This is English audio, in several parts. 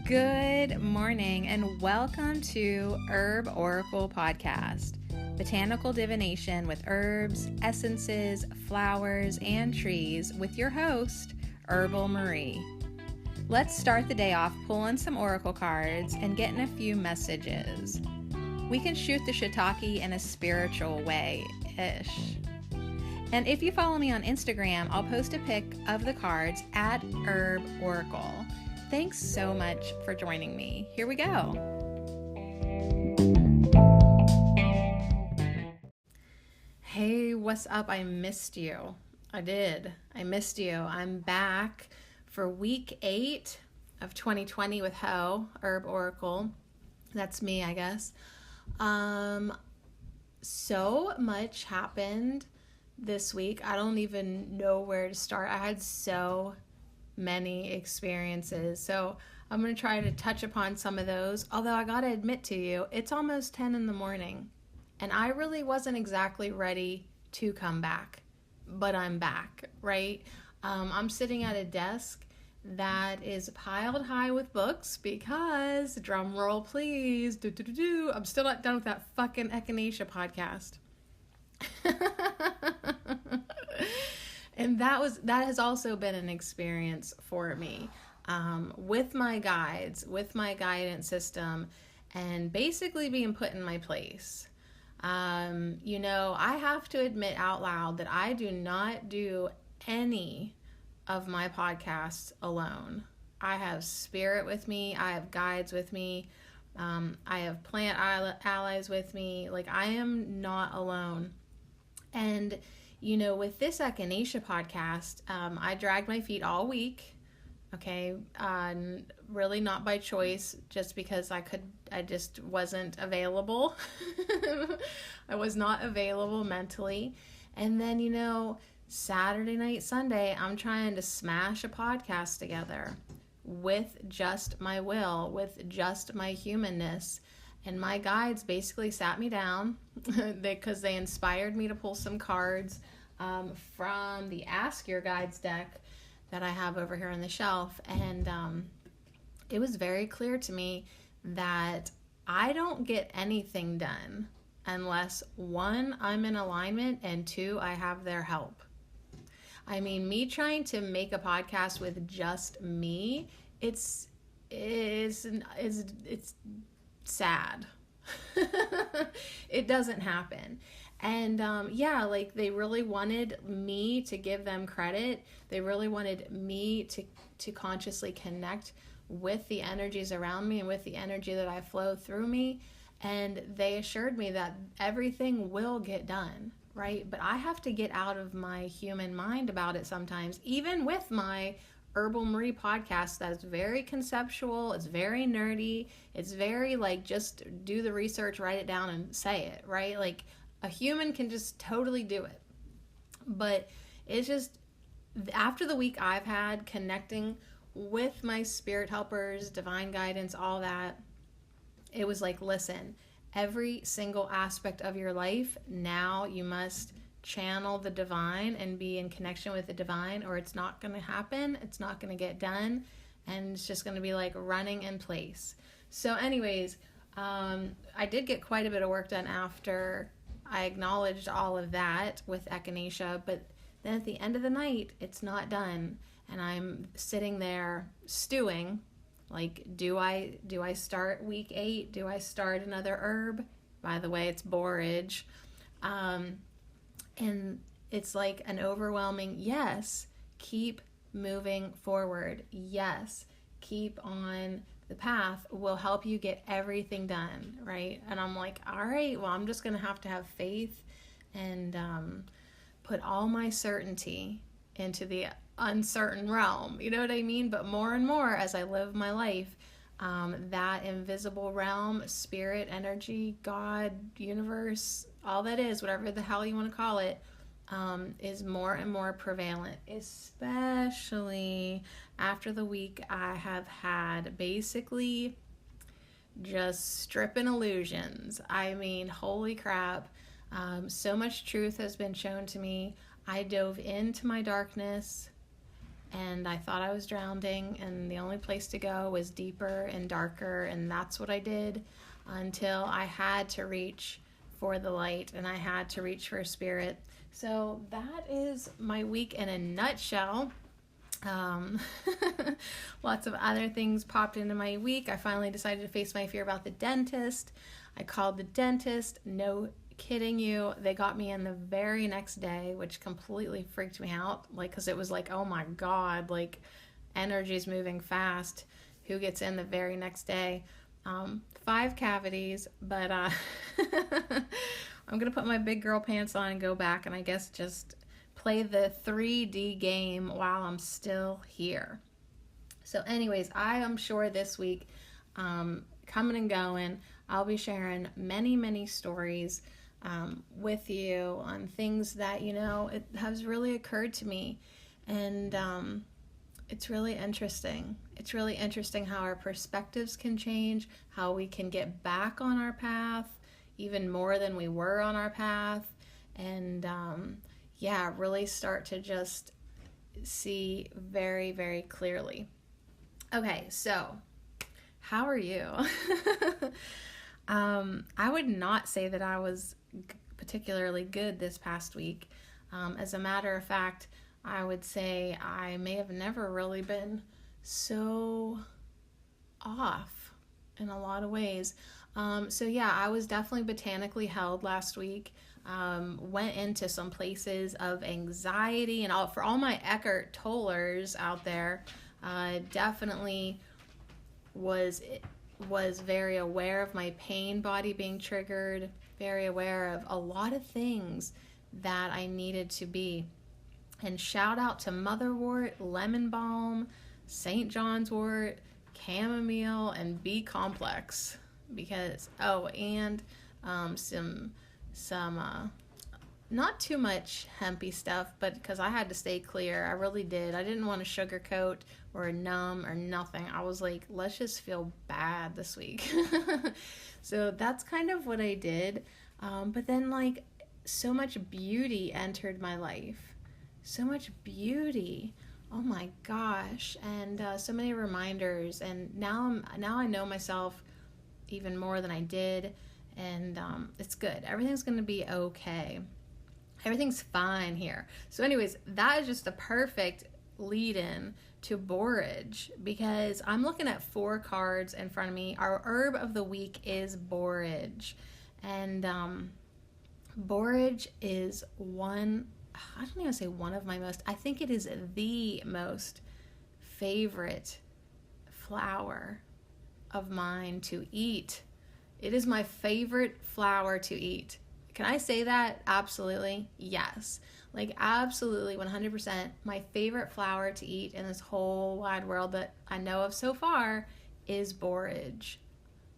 Good morning and welcome to Herb Oracle Podcast, botanical divination with herbs, essences, flowers, and trees with your host, Herbal Marie. Let's start the day off pulling some oracle cards and getting a few messages. We can shoot the shiitake in a spiritual way-ish. And if you follow me on Instagram, I'll post a pic of the cards at Herb Oracle. Thanks so much for joining me. Here we go. Hey, what's up? I missed you. I did. I missed you. I'm back for week 8 of 2020 with Herb Oracle. That's me, I guess. So much happened this week. I don't even know where to start. I had so many experiences. So I'm going to try to touch upon some of those. Although I got to admit to you, it's almost 10 in the morning and I really wasn't exactly ready to come back, but I'm back, right? I'm sitting at a desk that is piled high with books because, drum roll please, I'm still not done with that fucking Echinacea podcast. And that has also been an experience for me, with my guides, with my guidance system, and basically being put in my place. I have to admit out loud that I do not do any of my podcasts alone. I have spirit with me. I have guides with me. I have plant allies with me. Like, I am not alone. And with this Echinacea podcast, I dragged my feet all week, okay, really not by choice, just because I just wasn't available. I was not available mentally. And then, Saturday night, Sunday, I'm trying to smash a podcast together with just my will, with just my humanness. And my guides basically sat me down because they inspired me to pull some cards from the Ask Your Guides deck that I have over here on the shelf. And it was very clear to me that I don't get anything done unless, 1, I'm in alignment, and 2, I have their help. I mean, me trying to make a podcast with just me, it's sad. It doesn't happen. And they really wanted me to give them credit. They really wanted me to consciously connect with the energies around me and with the energy that I flow through me. And they assured me that everything will get done, right? But I have to get out of my human mind about it sometimes, even with my Herbal Marie podcast. That's very conceptual. It's very nerdy. It's very just do the research, write it down, and say it, right? Like, a human can just totally do it. But it's just, after the week I've had connecting with my spirit helpers, divine guidance, all that, it was like, listen, every single aspect of your life, now you must channel the divine and be in connection with the divine, or it's not going to happen. It's not going to get done. And it's just going to be like running in place. So anyways, I did get quite a bit of work done after I acknowledged all of that with Echinacea, but then at the end of the night, it's not done. And I'm sitting there stewing. Like, do I start week 8? Do I start another herb? By the way, it's borage. And it's like an overwhelming, yes, keep moving forward. Yes, keep on the path, will help you get everything done, right? And I'm like, all right, well, I'm just going to have faith and put all my certainty into the uncertain realm. You know what I mean? But more and more as I live my life, that invisible realm, spirit, energy, God, universe, all that is, whatever the hell you want to call it, is more and more prevalent, especially after the week I have had, basically just stripping illusions. I mean, holy crap. So much truth has been shown to me. I dove into my darkness and I thought I was drowning, and the only place to go was deeper and darker, and that's what I did until I had to reach for the light, and I had to reach for spirit. So that is my week in a nutshell. Lots of other things popped into my week. I finally decided to face my fear about the dentist. I called the dentist. No kidding you, they got me in the very next day, which completely freaked me out, like, because it was like, oh my god, like, energy's moving fast. Who gets in the very next day? 5 cavities, but I'm gonna put my big girl pants on and go back, and I guess just play the 3D game while I'm still here. So anyways, I am sure this week, coming and going, I'll be sharing many stories with you on things that, it has really occurred to me. And it's really interesting. It's really interesting how our perspectives can change, how we can get back on our path even more than we were on our path. And really start to just see very, very clearly. Okay, so how are you? I would not say that I was particularly good this past week. As a matter of fact, I would say I may have never really been so off in a lot of ways. I was definitely botanically held last week. Went into some places of anxiety, and for all my Eckhart Tollers out there, definitely was very aware of my pain body being triggered, very aware of a lot of things that I needed to be. And shout out to motherwort, lemon balm, St. John's wort, chamomile, and B complex, because some not too much hempy stuff, but because I had to stay clear. I really did. I didn't want to sugarcoat or numb or nothing. I was like, let's just feel bad this week. So that's kind of what I did. But then, like, so much beauty entered my life. So much beauty. Oh my gosh. And so many reminders. And now I know myself even more than I did. And it's good. Everything's going to be okay. Everything's fine here. So anyways, that is just a perfect lead-in to borage, because I'm looking at 4 cards in front of me. Our herb of the week is borage. And borage is I don't even say one of my most, I think it is the most favorite flower of mine to eat. It is my favorite flower to eat. Can I say that? Absolutely. Yes. Like, absolutely 100% my favorite flower to eat in this whole wide world that I know of so far is borage,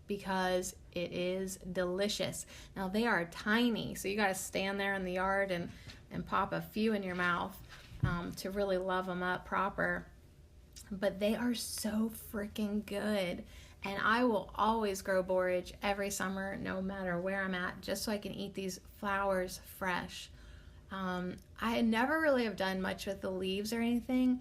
because it is delicious. Now, they are tiny, so you got to stand there in the yard and pop a few in your mouth to really love them up proper. But they are so freaking good. And I will always grow borage every summer, no matter where I'm at, just so I can eat these flowers fresh. I never really have done much with the leaves or anything.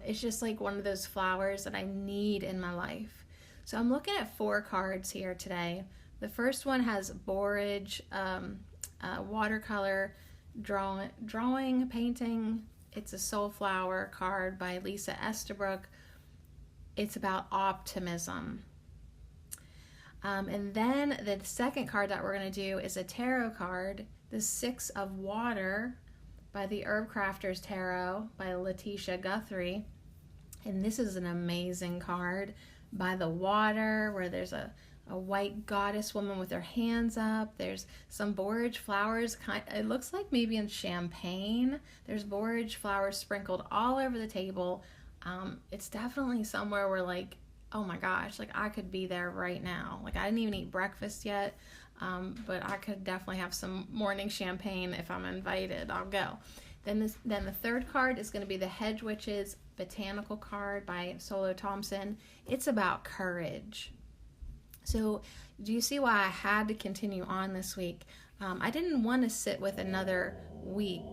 It's just like one of those flowers that I need in my life. So I'm looking at 4 cards here today. The first one has borage, watercolor, drawing, painting. It's a soul flower card by Lisa Estabrook. It's about optimism. And then the second card that we're going to do is a tarot card, the 6 of Water by the Herb Crafters Tarot by Letitia Guthrie. And this is an amazing card by the water, where there's a white goddess woman with her hands up. There's some borage flowers. It looks like maybe in champagne. There's borage flowers sprinkled all over the table. It's definitely somewhere where, like, oh my gosh, like, I could be there right now. Like, I didn't even eat breakfast yet, but I could definitely have some morning champagne if I'm invited. I'll go. Then the third card is going to be the Hedge Witches Botanical card by Solo Thompson. It's about courage. So do you see why I had to continue on this week? I didn't want to sit with another week.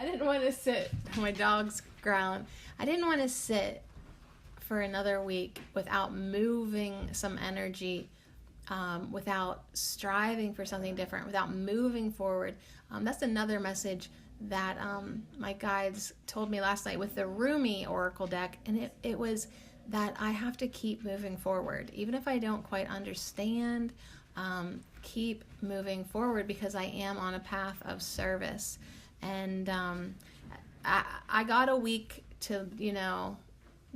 didn't want to sit. My dog's growling. I didn't want to sit for another week without moving some energy, without striving for something different, without moving forward. That's another message that my guides told me last night with the Rumi Oracle deck, and it was that I have to keep moving forward. Even if I don't quite understand, keep moving forward, because I am on a path of service. And I got a week to,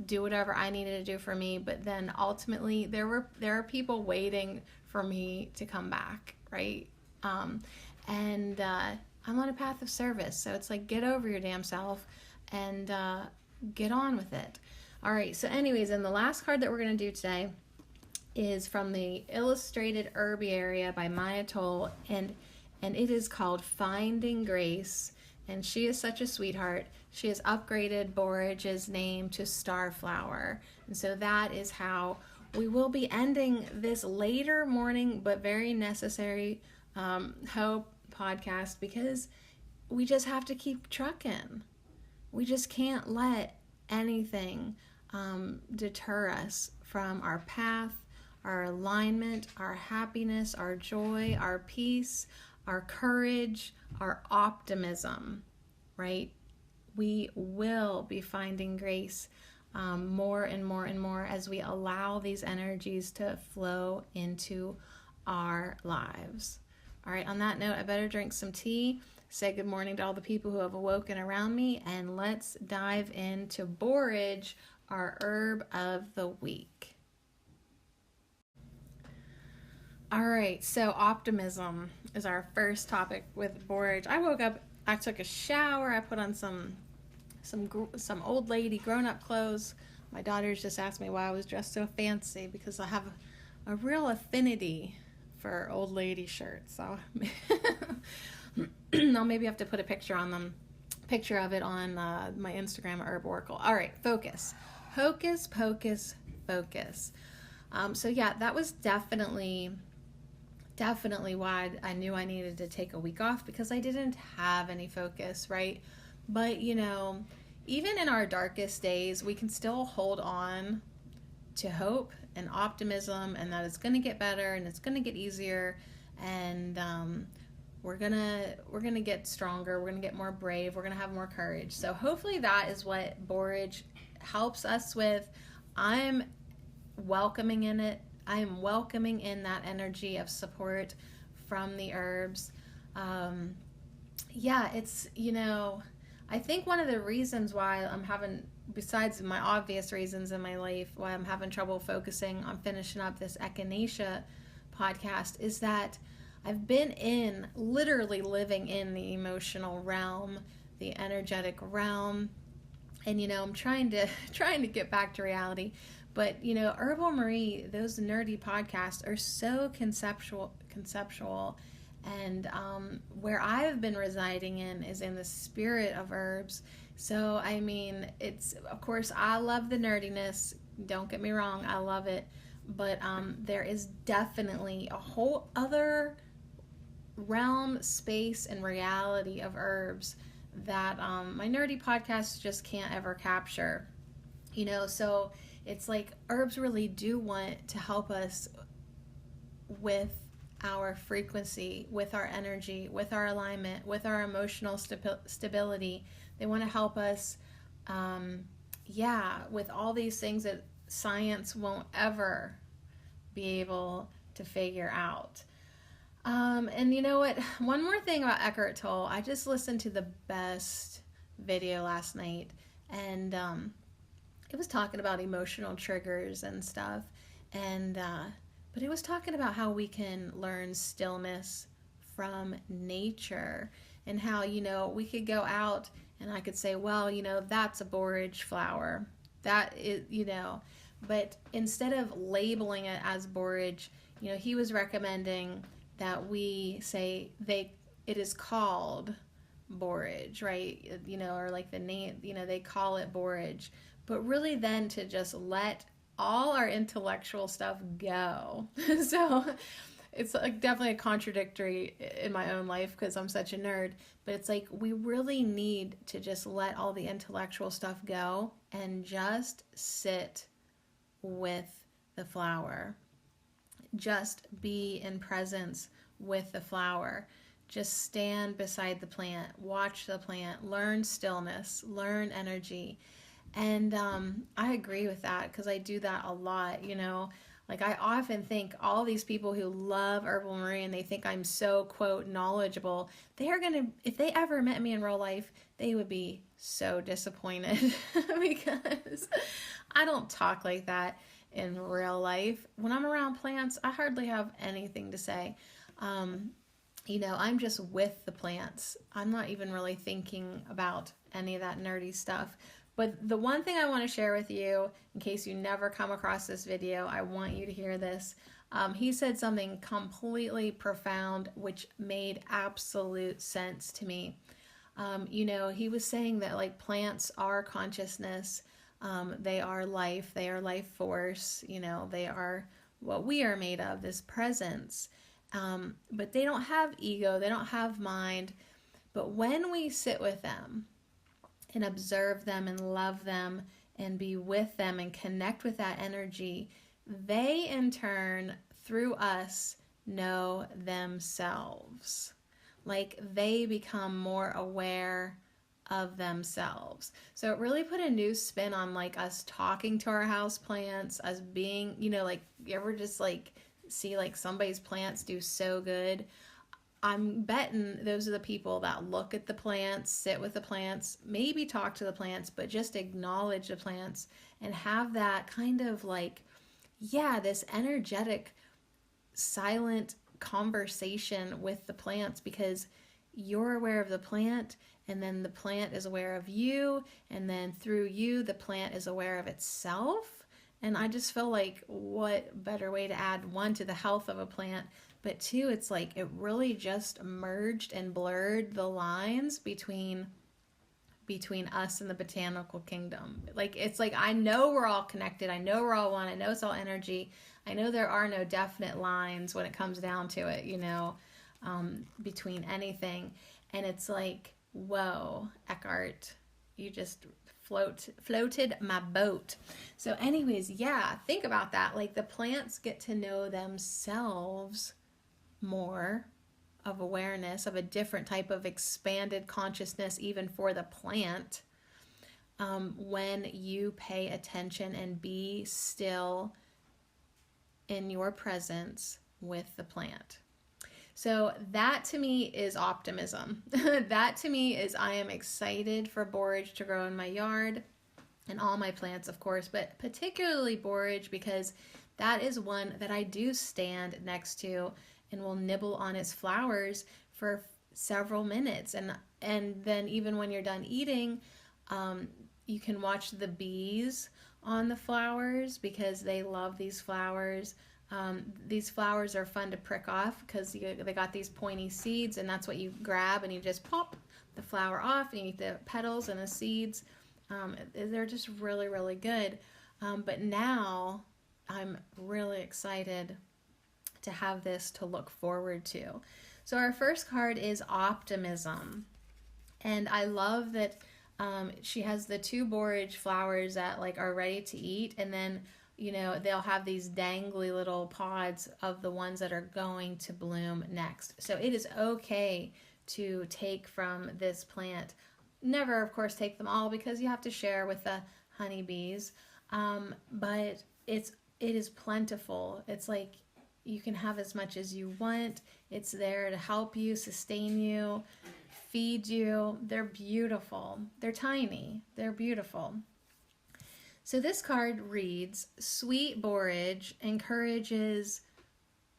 do whatever I needed to do for me, but then ultimately there are people waiting for me to come back, right? And I'm on a path of service, so it's like, get over your damn self and get on with it. All right, so anyways, and the last card that we're going to do today is from the Illustrated Herbiaria by Maya Toll, and it is called Finding Grace, and she is such a sweetheart. She has upgraded Borage's name to Starflower, and so that is how we will be ending this later morning but very necessary hope podcast, because we just have to keep trucking. We just can't let anything deter us from our path, our alignment, our happiness, our joy, our peace, our courage, our optimism, right? We will be finding grace more and more and more as we allow these energies to flow into our lives. All right, on that note, I better drink some tea, say good morning to all the people who have awoken around me, and let's dive into Borage, our herb of the week. All right, so optimism is our first topic with Borage. I woke up, I took a shower, I put on some old lady grown-up clothes. My daughters just asked me why I was dressed so fancy, because I have a real affinity for old lady shirts. So I'll maybe have to put a picture of it on my Instagram, Herb Oracle. All right, focus. Hocus pocus focus. So yeah, that was definitely why I knew I needed to take a week off, because I didn't have any focus, right? But even in our darkest days, we can still hold on to hope and optimism, and that it's going to get better and it's going to get easier, and we're gonna get stronger, we're gonna get more brave, we're gonna have more courage. So hopefully that is what Borage helps us with. I'm welcoming in it. I am welcoming in that energy of support from the herbs. It's, I think one of the reasons why I'm having, besides my obvious reasons in my life, why I'm having trouble focusing on finishing up this Echinacea podcast, is that I've been literally living in the emotional realm, the energetic realm, and I'm trying to get back to reality. But Herbal Marie, those nerdy podcasts are so conceptual, and where I've been residing is in the spirit of herbs. So I mean, it's, of course, I love the nerdiness. Don't get me wrong, I love it. But there is definitely a whole other realm, space, and reality of herbs that my nerdy podcasts just can't ever capture. So it's like herbs really do want to help us with our frequency, with our energy, with our alignment, with our emotional stability. They want to help us, with all these things that science won't ever be able to figure out. And you know what? One more thing about Eckhart Tolle. I just listened to the best video last night, and it was talking about emotional triggers and stuff, and but it was talking about how we can learn stillness from nature, and how we could go out and I could say, well, that's a borage flower, that is, but instead of labeling it as borage, he was recommending that we say it is called borage, right? Or like the name, they call it borage. But really then to just let all our intellectual stuff go. It's like definitely a contradictory in my own life because I'm such a nerd. But it's like we really need to just let all the intellectual stuff go and just sit with the flower. Just be in presence with the flower. Just stand beside the plant, watch the plant, learn stillness, learn energy. And I agree with that because I do that a lot, you know. Like I often think all these people who love herbal Marie and they think I'm so, quote, knowledgeable, they are going to, if they ever met me in real life, they would be so disappointed because I don't talk like that in real life. When I'm around plants, I hardly have anything to say. You know, I'm just with the plants. I'm not even really thinking about any of that nerdy stuff. But the one thing I want to share with you, in case you never come across this video, I want you to hear this. He said something completely profound, which made absolute sense to me. You know, he was saying that like plants are consciousness. They are life. They are life force. You know, they are what we are made of, this presence. But they don't have ego. They don't have mind. But when we sit with them, and observe them and love them and be with them and connect with that energy, they in turn, through us, know themselves. Like they become more aware of themselves. So it really put a new spin on like us talking to our house plants, us being, you know, like you ever just like see like somebody's plants do so good. I'm betting those are the people that look at the plants, sit with the plants, maybe talk to the plants, but just acknowledge the plants and have that kind of like, yeah, this energetic, silent conversation with the plants because you're aware of the plant and then the plant is aware of you and then through you, the plant is aware of itself. And I just feel like what better way to add one to the health of a plant, but two, it's like it really just merged and blurred the lines between us and the botanical kingdom. Like it's like I know we're all connected. I know we're all one. I know it's all energy. I know there are no definite lines when it comes down to it, you know, between anything. And it's like, whoa, Eckhart, you just floated my boat. So anyways, yeah, think about that. Like the plants get to know themselves more of awareness of a different type of expanded consciousness even for the plant when you pay attention and be still in your presence with the plant. So that to me is optimism. That to me is I am excited for borage to grow in my yard and all my plants, of course, but particularly borage because that is one that I do stand next to and will nibble on its flowers for several minutes. And then even when you're done eating, you can watch the bees on the flowers because they love these flowers. These flowers are fun to prick off because they got these pointy seeds and that's what you grab and you just pop the flower off and you eat the petals and the seeds. They're just really, really good. But now I'm really excited to have this to look forward to. So our first card is optimism. And I love that she has the two borage flowers that like are ready to eat. And then, you know, they'll have these dangly little pods of the ones that are going to bloom next. So it is okay to take from this plant. Never, of course, take them all because you have to share with the honeybees. But it is plentiful. It's like you can have as much as you want. It's there to help you, sustain you, feed you. They're beautiful. They're tiny. They're beautiful. So this card reads, sweet borage encourages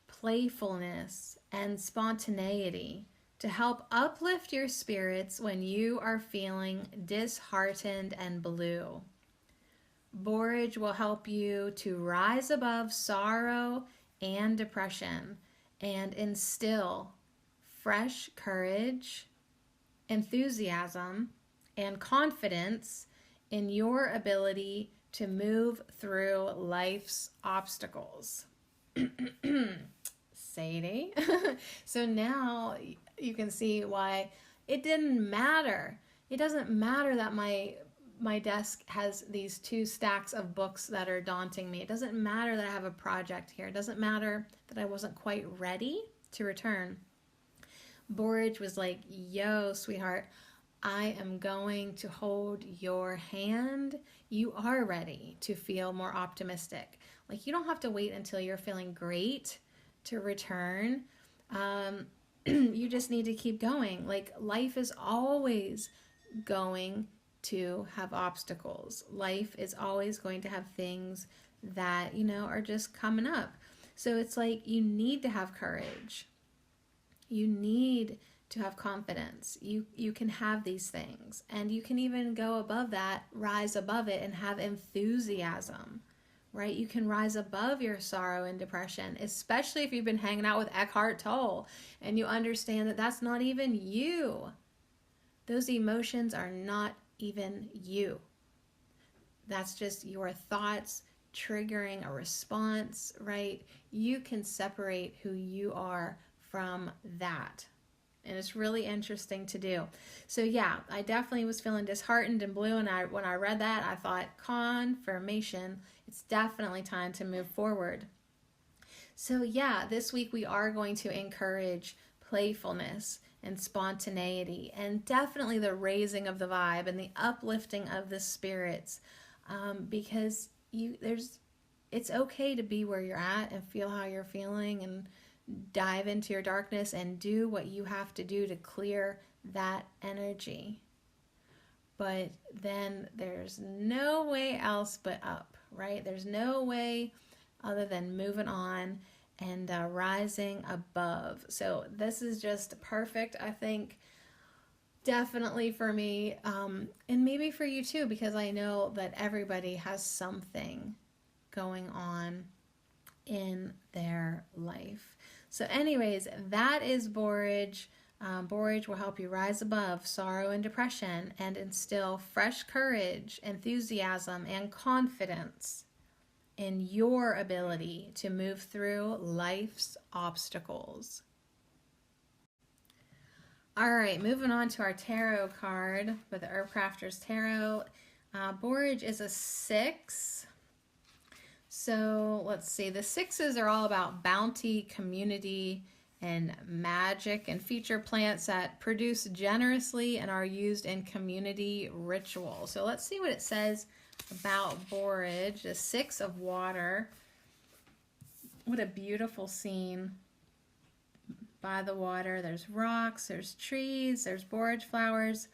playfulness and spontaneity to help uplift your spirits when you are feeling disheartened and blue. Borage will help you to rise above sorrow and depression and instill fresh courage, enthusiasm, and confidence in your ability to move through life's obstacles. Sadie. So now you can see why it didn't matter. It doesn't matter that my desk has these 2 stacks of books that are daunting me. It doesn't matter that I have a project here. It doesn't matter that I wasn't quite ready to return. Borage was like, yo, sweetheart, I am going to hold your hand. You are ready to feel more optimistic. Like, you don't have to wait until you're feeling great to return. You just need to keep going. Like, life is always going to have obstacles. Life is always going to have things that, are just coming up. So it's like, you need to have courage. You need to have confidence. You can have these things, and you can even go above that, rise above it, and have enthusiasm, right? You can rise above your sorrow and depression, especially if you've been hanging out with Eckhart Tolle and you understand that that's not even you. Those emotions are not even you. That's just your thoughts triggering a response, right? You can separate who you are from that. And it's really interesting to do. So yeah, I definitely was feeling disheartened and blue. And when I read that, I thought, confirmation, it's definitely time to move forward. So yeah, this week we are going to encourage playfulness and spontaneity, and definitely the raising of the vibe and the uplifting of the spirits, because it's okay to be where you're at and feel how you're feeling and dive into your darkness and do what you have to do to clear that energy. But then there's no way else but up, right? There's no way other than moving on and rising above. So this is just perfect, I think, definitely for me, and maybe for you too, because I know that everybody has something going on in their life. So anyways, that is Borage. Borage will help you rise above sorrow and depression and instill fresh courage, enthusiasm, and confidence in your ability to move through life's obstacles. All right, moving on to our tarot card with the Herb Crafters Tarot. Borage is a 6. So let's see, the 6s are all about bounty, community, and magic, and feature plants that produce generously and are used in community ritual. So let's see what it says about Borage, the 6 of water. What a beautiful scene by the water. There's rocks, there's trees, there's borage flowers.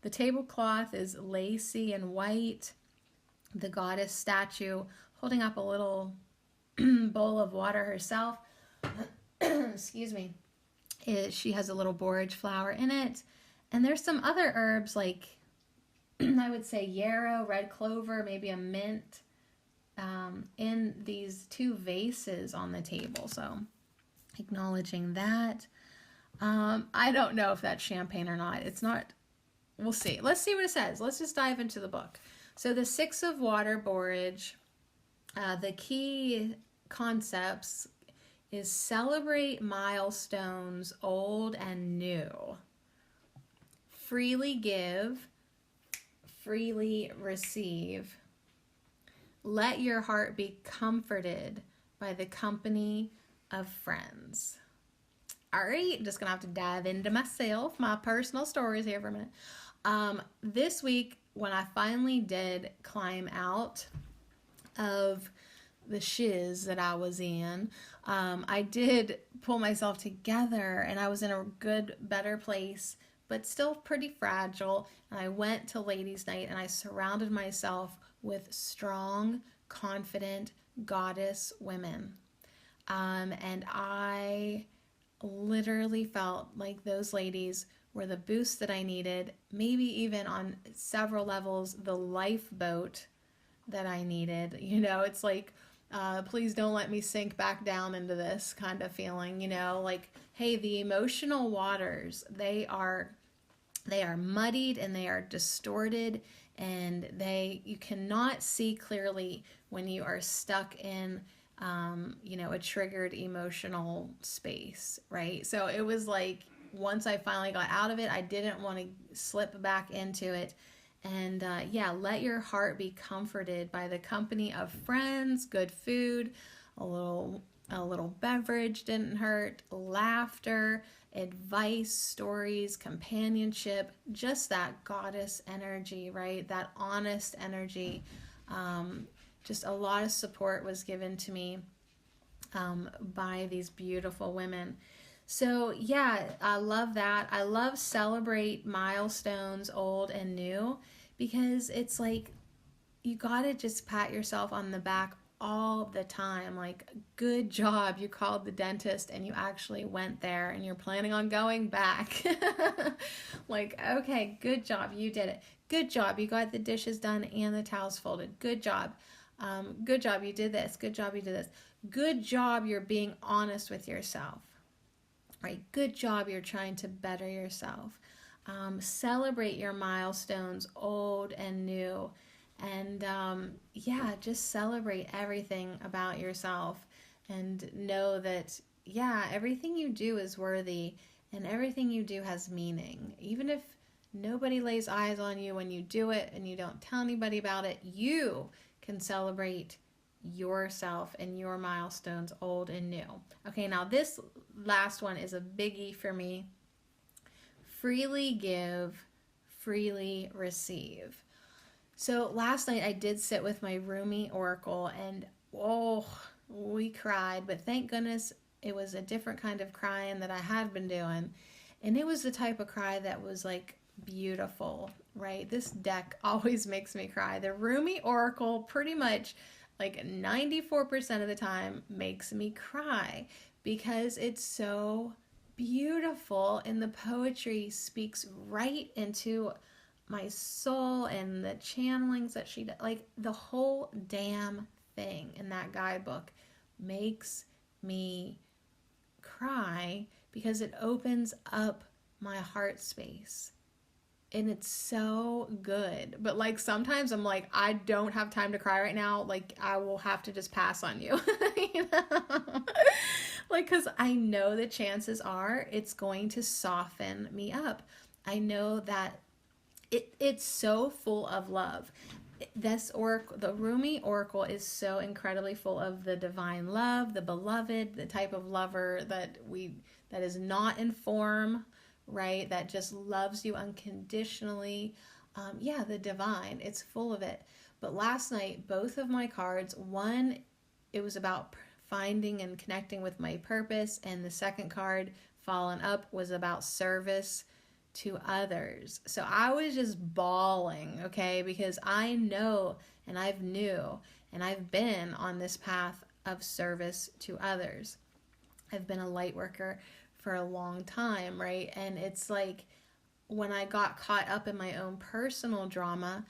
The tablecloth is lacy and white. The goddess statue holding up a little bowl of water herself. Excuse me. She has a little borage flower in it. And there's some other herbs like, I would say yarrow, red clover, maybe a mint, in these 2 vases on the table. So acknowledging that. I don't know if that's champagne or not. It's not. We'll see. Let's see what it says. Let's just dive into the book. So the 6 of water, borage, the key concepts is celebrate milestones old and new. Freely give, freely receive. Let your heart be comforted by the company of friends. All right, I'm just gonna have to dive into myself, my personal stories here for a minute. This week, when I finally did climb out of the shiz that I was in, I did pull myself together, and I was in a good, better place, but still pretty fragile. And I went to ladies' night, and I surrounded myself with strong, confident goddess women. And I literally felt like those ladies were the boost that I needed, maybe even on several levels, the lifeboat that I needed. It's like, please don't let me sink back down into this kind of feeling, like, hey, the emotional waters, they are muddied and they are distorted, and you cannot see clearly when you are stuck in a triggered emotional space, right? So it was like once I finally got out of it, I didn't want to slip back into it. And let your heart be comforted by the company of friends, good food, a little beverage didn't hurt, laughter, advice, stories, companionship, just that goddess energy, right? That honest energy. Just a lot of support was given to me by these beautiful women. So I love that. I love celebrate milestones, old and new, because it's like you gotta just pat yourself on the back all the time. Like, good job, you called the dentist and you actually went there and you're planning on going back. Like, okay, good job, you did it. Good job, you got the dishes done and the towels folded. Good job. Good job, you did this. Good job, you did this. Good job, you're being honest with yourself. Right? Good job, you're trying to better yourself. Celebrate your milestones, old and new. And just celebrate everything about yourself and know that, everything you do is worthy and everything you do has meaning. Even if nobody lays eyes on you when you do it and you don't tell anybody about it, you can celebrate yourself and your milestones, old and new. Okay, now this last one is a biggie for me. Freely give, freely receive. So last night I did sit with my roomie Oracle and we cried, but thank goodness it was a different kind of crying that I had been doing. And it was the type of cry that was like beautiful, right? This deck always makes me cry. The roomie Oracle pretty much like 94% of the time makes me cry because it's so beautiful and the poetry speaks right into my soul and the channelings that she does. Like, the whole damn thing in that guidebook makes me cry because it opens up my heart space. And it's so good. But like sometimes I'm like, I don't have time to cry right now. Like, I will have to just pass on you. You know? Like, because I know the chances are it's going to soften me up. I know that it's so full of love. This oracle, the Rumi Oracle, is so incredibly full of the divine love, the beloved, the type of lover that is not in form, right? That just loves you unconditionally. The divine, it's full of it. But last night, both of my cards, one, it was about finding and connecting with my purpose, and the second card, Fallen Up, was about service to others. So I was just bawling, okay, because I know and I've been on this path of service to others. I've been a light worker for a long time, right? And it's like when I got caught up in my own personal drama,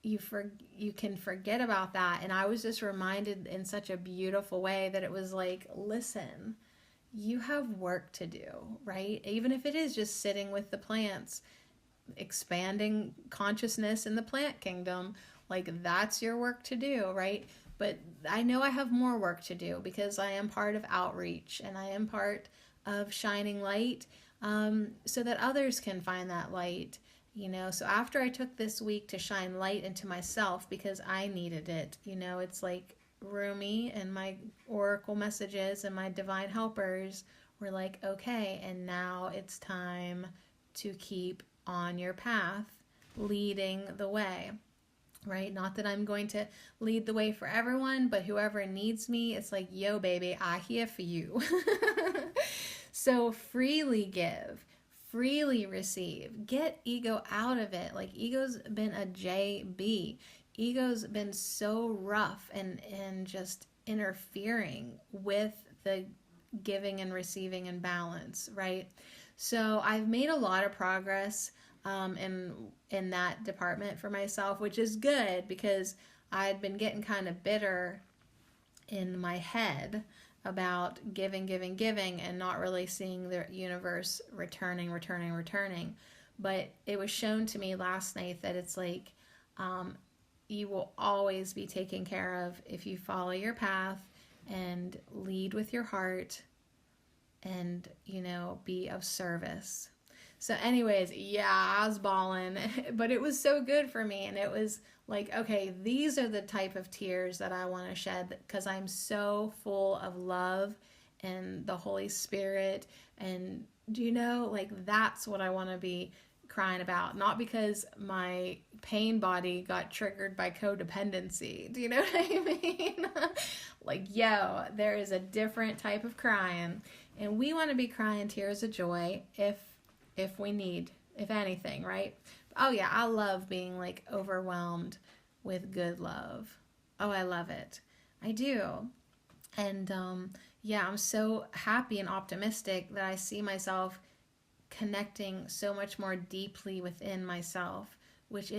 you can forget about that. And I was just reminded in such a beautiful way that it was like, listen, you have work to do, right? Even if it is just sitting with the plants, expanding consciousness in the plant kingdom, like that's your work to do, right? But I know I have more work to do because I am part of outreach and I am part of shining light, so that others can find that light, So after I took this week to shine light into myself because I needed it, it's like Rumi and my oracle messages and my divine helpers were like, okay, and now it's time to keep on your path, leading the way, right? Not that I'm going to lead the way for everyone, but whoever needs me, it's like, yo, baby, I here for you. So freely give, freely receive, get ego out of it. Like, ego's been a JB. Ego's been so rough and just interfering with the giving and receiving and balance, right? So I've made a lot of progress in that department for myself, which is good because I'd been getting kind of bitter in my head about giving and not really seeing the universe returning. But it was shown to me last night that it's like, you will always be taken care of if you follow your path and lead with your heart and, be of service. So anyways, yeah, I was bawling, but it was so good for me. And it was like, okay, these are the type of tears that I want to shed because I'm so full of love and the Holy Spirit. And that's what I want to be crying about. Not because my pain body got triggered by codependency. Do you know what I mean? There is a different type of crying. And we want to be crying tears of joy if we need, if anything, right? Oh yeah, I love being overwhelmed with good love. Oh, I love it. I do. And I'm so happy and optimistic that I see myself connecting so much more deeply within myself, which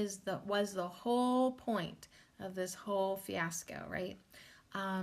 was the whole point of this whole fiasco, right?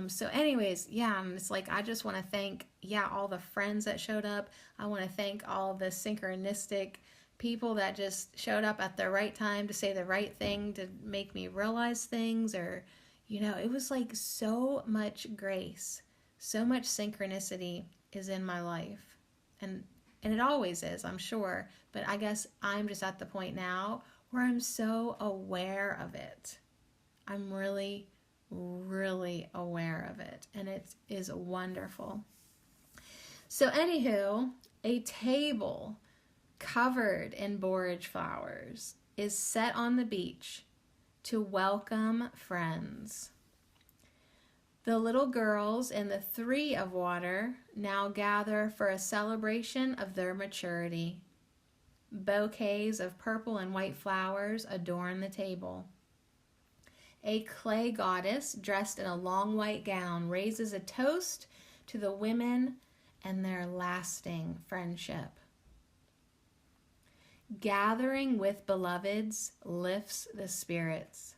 So anyways, and it's I just want to thank, all the friends that showed up. I want to thank all the synchronistic people that just showed up at the right time to say the right thing to make me realize things, or, it was so much grace, so much synchronicity is in my life. And it always is, I'm sure, but I guess I'm just at the point now where I'm so aware of it. I'm really, really aware of it, and it is wonderful. So anywho, a table covered in borage flowers is set on the beach to welcome friends. The little girls in the 3 of water now gather for a celebration of their maturity. Bouquets of purple and white flowers adorn the table. A clay goddess dressed in a long white gown raises a toast to the women and their lasting friendship. Gathering with beloveds lifts the spirits.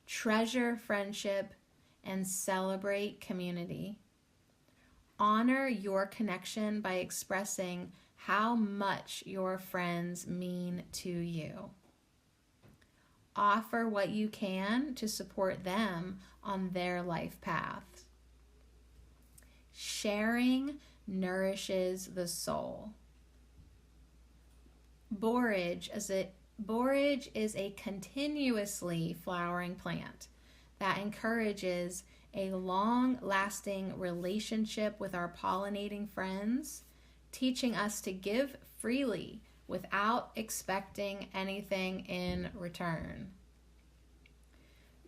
Treasure friendship and celebrate community. Honor your connection by expressing how much your friends mean to you. Offer what you can to support them on their life path. Sharing nourishes the soul. Borage is a continuously flowering plant that encourages a long-lasting relationship with our pollinating friends, teaching us to give freely without expecting anything in return.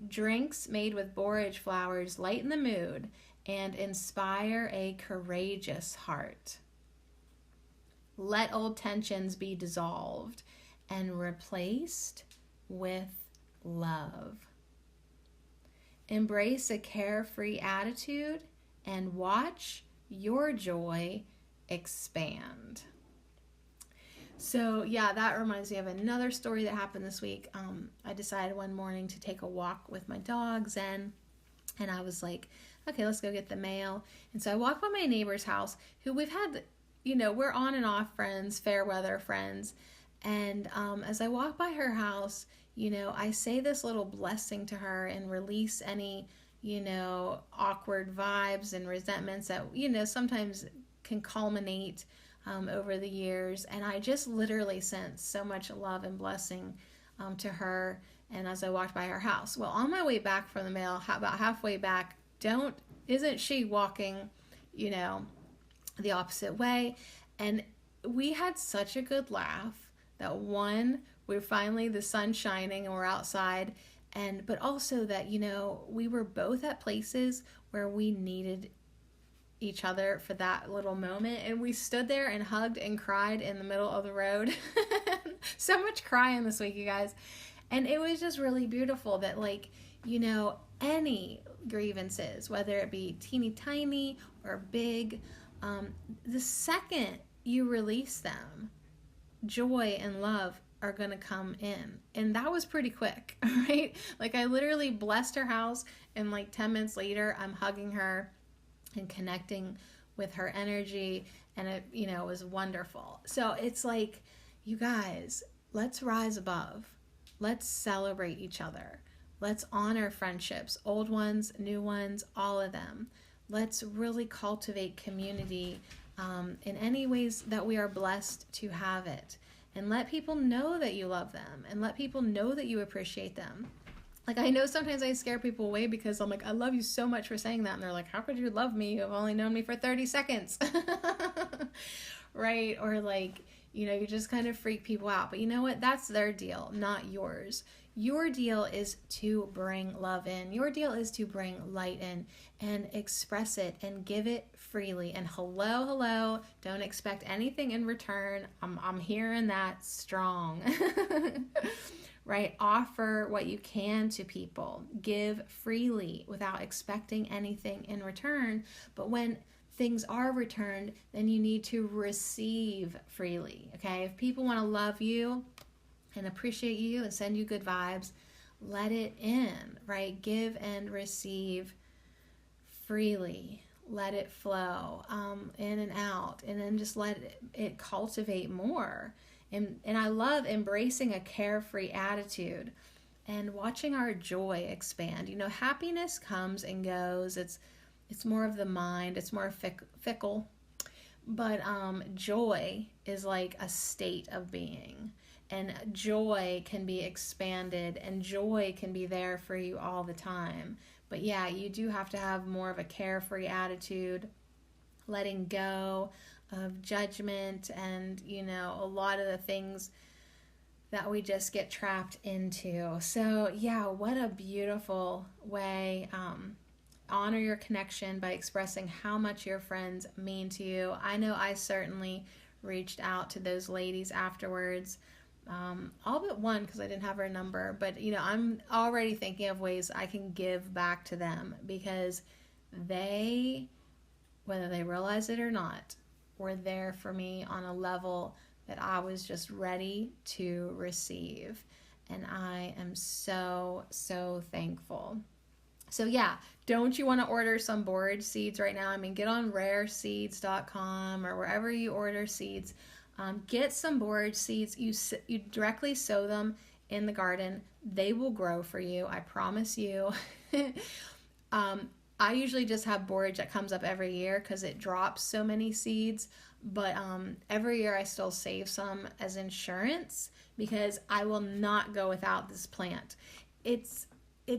Drinks made with borage flowers lighten the mood and inspire a courageous heart. Let old tensions be dissolved and replaced with love. Embrace a carefree attitude and watch your joy expand. So that reminds me of another story that happened this week. I decided one morning to take a walk with my dog, Zen, and I was like, okay, let's go get the mail. And so I walked by my neighbor's house, who we've had, we're on and off friends, fair weather friends. And as I walk by her house, I say this little blessing to her and release any, awkward vibes and resentments that, sometimes can culminate over the years. And I just literally sent so much love and blessing to her. And as I walked by her house, well, on my way back from the mail, about halfway back, isn't she walking, the opposite way? And we had such a good laugh that we're finally, the sun's shining and we're outside, but also that, we were both at places where we needed each other for that little moment, and we stood there and hugged and cried in the middle of the road. So much crying this week, you guys. And it was just really beautiful that any grievances, whether it be teeny tiny or big, the second you release them, joy and love are going to come in. And that was pretty quick, right? I literally blessed her house, and 10 minutes later, I'm hugging her and connecting with her energy, and it was wonderful. So it's you guys, let's rise above. Let's celebrate each other. Let's honor friendships, old ones, new ones, all of them. Let's really cultivate community in any ways that we are blessed to have it. And let people know that you love them, and let people know that you appreciate them. Like, I know sometimes I scare people away because I'm like, I love you so much for saying that. And they're like, how could you love me? You've only known me for 30 seconds. Right? Or like, you just kind of freak people out. But you know what? That's their deal, not yours. Your deal is to bring love in. Your deal is to bring light in and express it and give it freely. And hello, don't expect anything in return. I'm hearing that strong. Right? Offer what you can to people. Give freely without expecting anything in return. But when things are returned, then you need to receive freely. Okay? If people want to love you and appreciate you and send you good vibes, let it in, right? Give and receive freely. Let it flow in and out, and then just let it cultivate more. And I love embracing a carefree attitude and watching our joy expand. Happiness comes and goes. It's more of the mind. It's more fickle. But joy is like a state of being. And joy can be expanded, and joy can be there for you all the time. But yeah, you do have to have more of a carefree attitude, letting go of judgment and, a lot of the things that we just get trapped into. So yeah, what a beautiful way. Honor your connection by expressing how much your friends mean to you. I know I certainly reached out to those ladies afterwards. All but one, because I didn't have her number, but I'm already thinking of ways I can give back to them, because they, whether they realize it or not, were there for me on a level that I was just ready to receive. And I am so, so thankful. So yeah, don't you want to order some borage seeds right now? Get on rareseeds.com or wherever you order seeds. Get some borage seeds. You directly sow them in the garden. They will grow for you. I promise you. I usually just have borage that comes up every year because it drops so many seeds. But every year I still save some as insurance, because I will not go without this plant. It's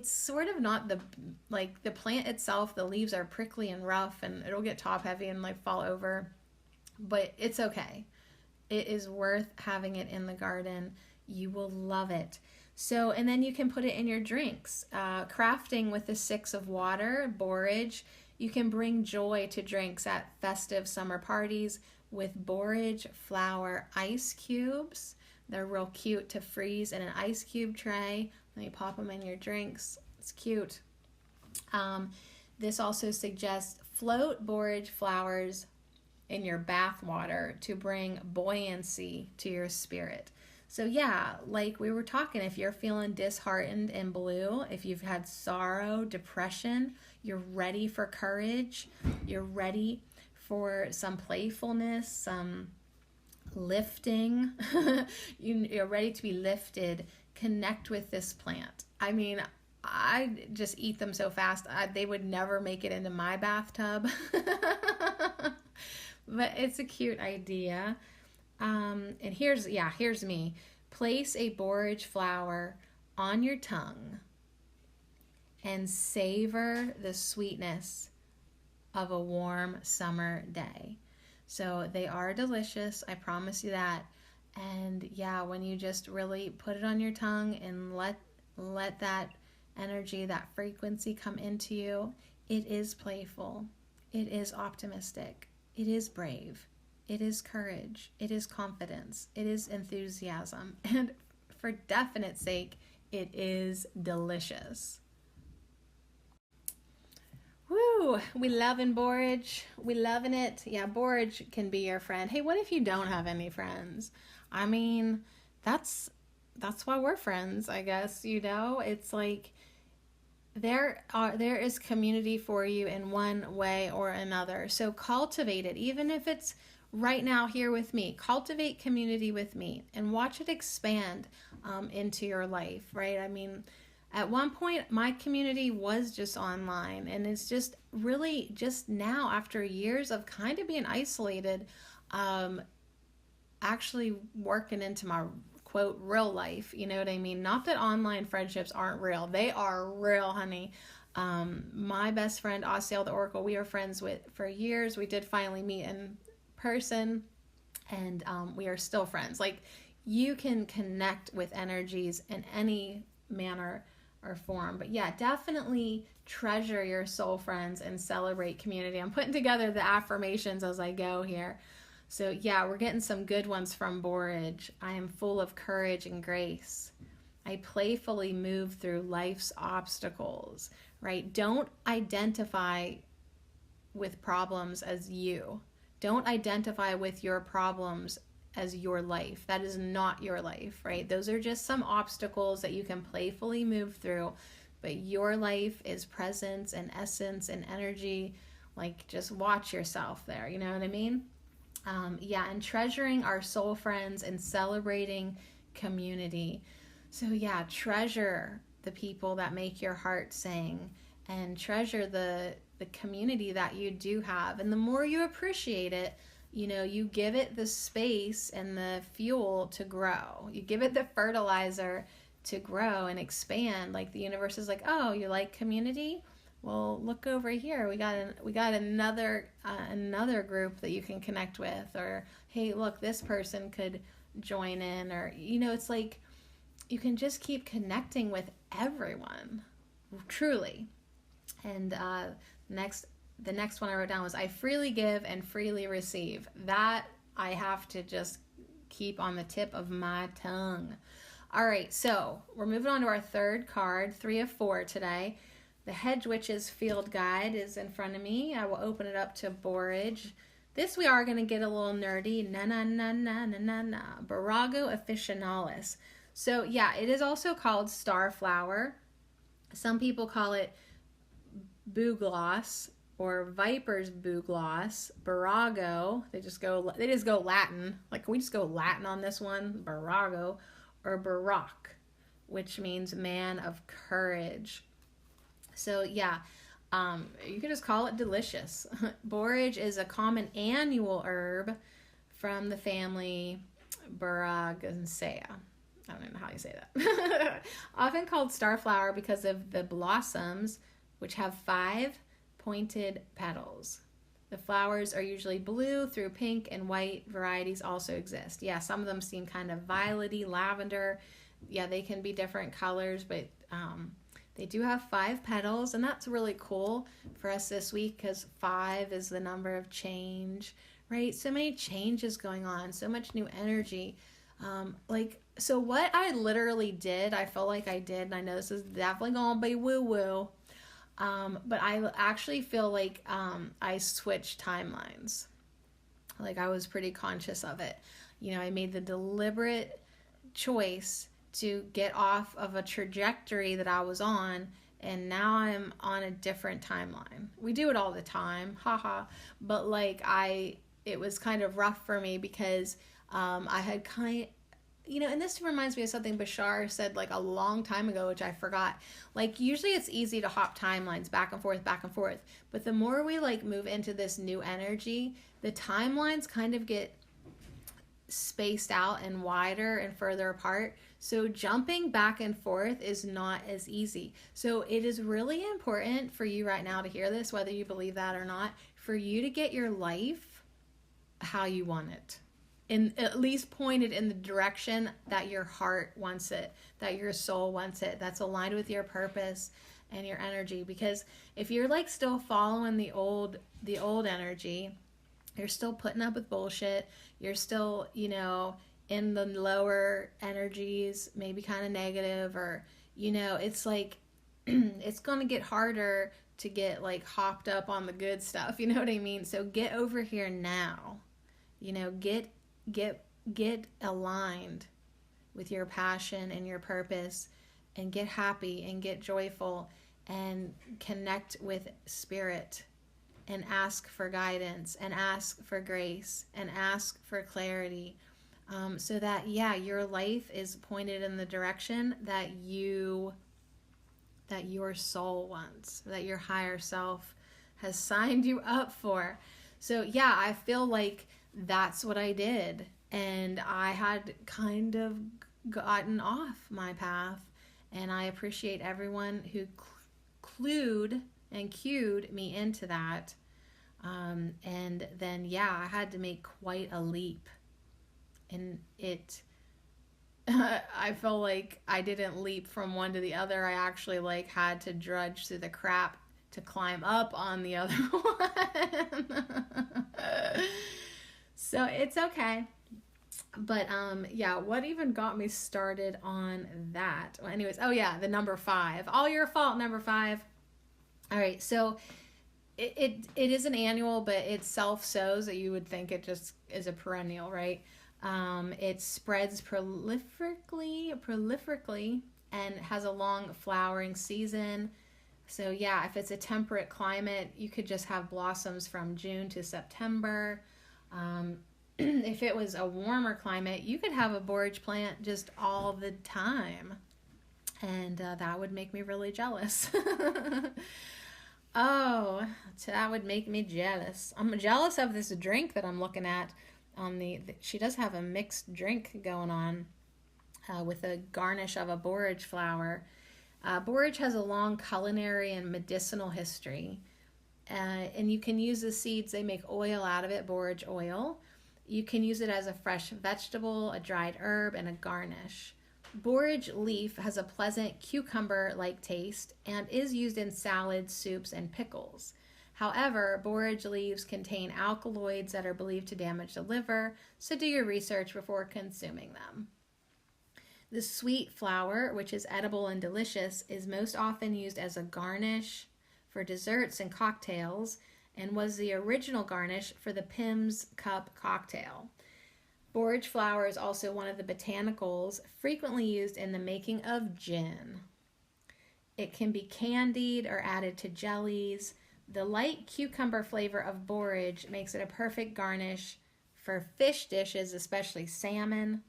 sort of not the plant itself. The leaves are prickly and rough, and it'll get top heavy and fall over. But it's okay. It is worth having it in the garden. You will love it. So, and then you can put it in your drinks. Crafting with the 6 of water, borage. You can bring joy to drinks at festive summer parties with borage flower ice cubes. They're real cute to freeze in an ice cube tray. Then you pop them in your drinks. It's cute. This also suggests float borage flowers in your bath water to bring buoyancy to your spirit. So yeah, like we were talking, if you're feeling disheartened and blue, if you've had sorrow, depression, you're ready for courage, you're ready for some playfulness, some lifting, you're ready to be lifted, connect with this plant. I just eat them so fast, they would never make it into my bathtub. But it's a cute idea. And here's me. Place a borage flower on your tongue and savor the sweetness of a warm summer day. So they are delicious, I promise you that. And yeah, when you just really put it on your tongue and let that energy, that frequency come into you, it is playful, it is optimistic, it is brave, it is courage, it is confidence, it is enthusiasm, and for definite sake, it is delicious. Woo! We loving borage. We loving it. Yeah, borage can be your friend. Hey, what if you don't have any friends? That's why we're friends, I guess. It's like there is community for you in one way or another. So cultivate it, even if it's right now here with me. Cultivate community with me and watch it expand into your life, right? At one point, my community was just online, and it's just really just now, after years of kind of being isolated, um, actually working into my quote real life. You know what I mean? Not that online friendships aren't real, they are real, honey. My best friend, Osceola the Oracle, we were friends with for years. We did finally meet in person, and we are still friends. Like, you can connect with energies in any manner or form. But yeah, definitely treasure your soul friends and celebrate community. I'm putting together the affirmations as I go here. So yeah, we're getting some good ones from Borage. I am full of courage and grace. I playfully move through life's obstacles, right? Don't identify with problems as you. Don't identify with your problems as your life. That is not your life, right? Those are just some obstacles that you can playfully move through, but your life is presence and essence and energy. Like, just watch yourself there, you know what I mean? Yeah, and treasuring our soul friends and celebrating community. So yeah, treasure the people that make your heart sing, and treasure the community that you do have. And the more you appreciate it, you know, you give it the space and the fuel to grow. You give it the fertilizer to grow and expand. Like, the universe is like, oh, you like community? Well, look over here. We got another group that you can connect with. Or, hey, look, this person could join in. Or, you know, it's like you can just keep connecting with everyone, truly. And the next one I wrote down was, I freely give and freely receive. That I have to just keep on the tip of my tongue. All right, so we're moving on to our third card, 3 of 4 today. The Hedge Witch's Field Guide is in front of me. I will open it up to Borage. This we are going to get a little nerdy. Na na na na na na na. Borage officinalis. So yeah, it is also called Starflower. Some people call it Bugloss or Viper's Bugloss. Borage. They just go Latin. Like, can we just go Latin on this one? Borage or Barak, which means man of courage. So yeah, you can just call it delicious. Borage is a common annual herb from the family Boragiaceae. I don't know how you say that. Often called starflower because of the blossoms, which have 5 pointed petals. The flowers are usually blue through pink, and white varieties also exist. Yeah, some of them seem kind of violety, lavender. Yeah, they can be different colors, but they do have 5 petals, and that's really cool for us this week because 5 is the number of change, right? So many changes going on, so much new energy. So what I literally did, I feel like I did, and I know this is definitely going to be woo-woo, but I actually feel like I switched timelines. Like, I was pretty conscious of it. You know, I made the deliberate choice to get off of a trajectory that I was on, and now I'm on a different timeline. We do it all the time, haha, but like, it was kind of rough for me because I had and this reminds me of something Bashar said like a long time ago, which I forgot. Like, usually it's easy to hop timelines back and forth, but the more we like move into this new energy, the timelines kind of get spaced out and wider and further apart. So jumping back and forth is not as easy. So it is really important for you right now to hear this, whether you believe that or not, for you to get your life how you want it. And at least pointed in the direction that your heart wants it, that your soul wants it, that's aligned with your purpose and your energy. Because if you're like still following the old energy, you're still putting up with bullshit, you're still, in the lower energies, maybe kind of negative, or, it's like, it's going to get harder to get like hopped up on the good stuff, you know what I mean? So get over here now, get aligned with your passion and your purpose, and get happy and get joyful and connect with spirit, and ask for guidance and ask for grace and ask for clarity, so that your life is pointed in the direction that you that your soul wants, that your higher self has signed you up for. So yeah, I feel like that's what I did. And I had kind of gotten off my path. And I appreciate everyone who clued and cued me into that. And then, yeah, I had to make quite a leap. And I felt like I didn't leap from one to the other. I actually like had to drudge through the crap to climb up on the other one. So it's okay. But yeah, what even got me started on that? Well, anyways, oh yeah, the number 5. All your fault, number 5. All right, so it is an annual, but it self-sows. That you would think it just is a perennial, right? It spreads prolifically and has a long flowering season. So yeah, if it's a temperate climate, you could just have blossoms from June to September. If it was a warmer climate, you could have a borage plant just all the time. And that would make me really jealous. Oh, that would make me jealous. I'm jealous of this drink that I'm looking at. She does have a mixed drink going on with a garnish of a borage flower. Borage has a long culinary and medicinal history. And you can use the seeds. They make oil out of it, borage oil. You can use it as a fresh vegetable, a dried herb, and a garnish. Borage leaf has a pleasant cucumber-like taste and is used in salads, soups, and pickles. However, borage leaves contain alkaloids that are believed to damage the liver, so do your research before consuming them. The sweet flower, which is edible and delicious, is most often used as a garnish for desserts and cocktails, and was the original garnish for the Pim's Cup cocktail. Borage flower is also one of the botanicals frequently used in the making of gin. It can be candied or added to jellies. The light cucumber flavor of borage makes it a perfect garnish for fish dishes, especially salmon.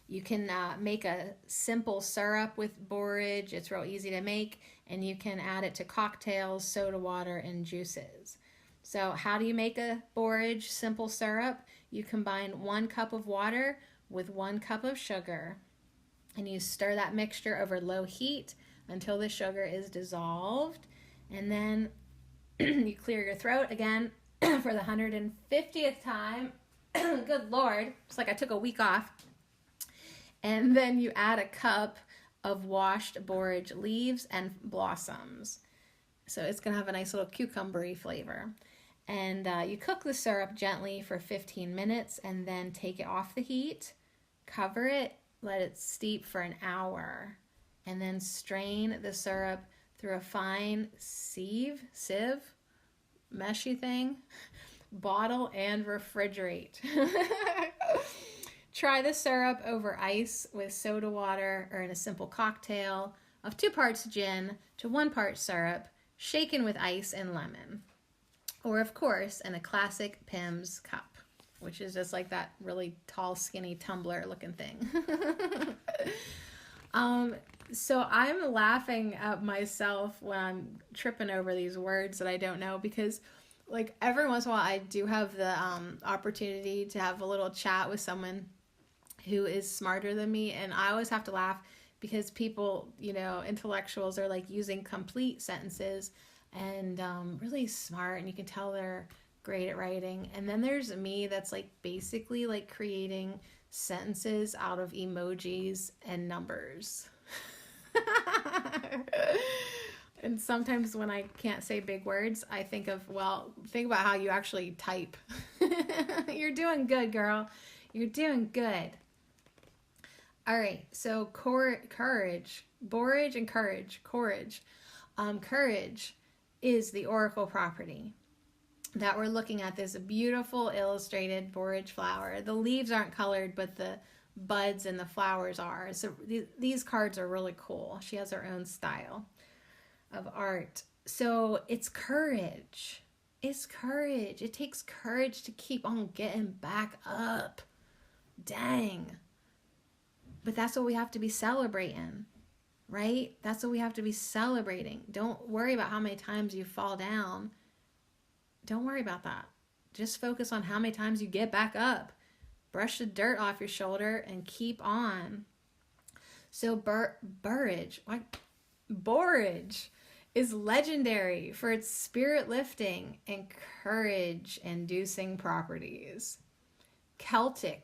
You can make a simple syrup with borage. It's real easy to make, and you can add it to cocktails, soda water, and juices. So how do you make a borage simple syrup? You combine 1 cup of water with 1 cup of sugar, and you stir that mixture over low heat until the sugar is dissolved, and then you clear your throat again for the 150th time. Good Lord, it's like I took a week off. And then you add a cup of washed borage leaves and blossoms. So it's going to have a nice little cucumbery flavor. And you cook the syrup gently for 15 minutes and then take it off the heat, cover it, let it steep for an hour, and then strain the syrup through a fine sieve, meshy thing, bottle, and refrigerate. Try the syrup over ice with soda water or in a simple cocktail of 2 parts gin to 1 part syrup, shaken with ice and lemon. Or, of course, in a classic Pim's cup, which is just like that really tall, skinny tumbler looking thing. So I'm laughing at myself when I'm tripping over these words that I don't know, because like every once in a while I do have the opportunity to have a little chat with someone who is smarter than me, and I always have to laugh because people, intellectuals are like using complete sentences and really smart, and you can tell they're great at writing. And then there's me that's like basically like creating sentences out of emojis and numbers. And sometimes when I can't say big words, I think about how you actually type. You're doing good, girl. You're doing good. All right, so courage, borage and courage. Courage is the oracle property that we're looking at, this beautiful illustrated borage flower. The leaves aren't colored, but the buds and the flowers are. So these cards are really cool. She has her own style of art. So it's courage. It's courage. It takes courage to keep on getting back up. Dang. But that's what we have to be celebrating. right? That's what we have to be celebrating. Don't worry about how many times you fall down. Don't worry about that. Just focus on how many times you get back up. Brush the dirt off your shoulder and keep on. So borage is legendary for its spirit lifting and courage inducing properties. The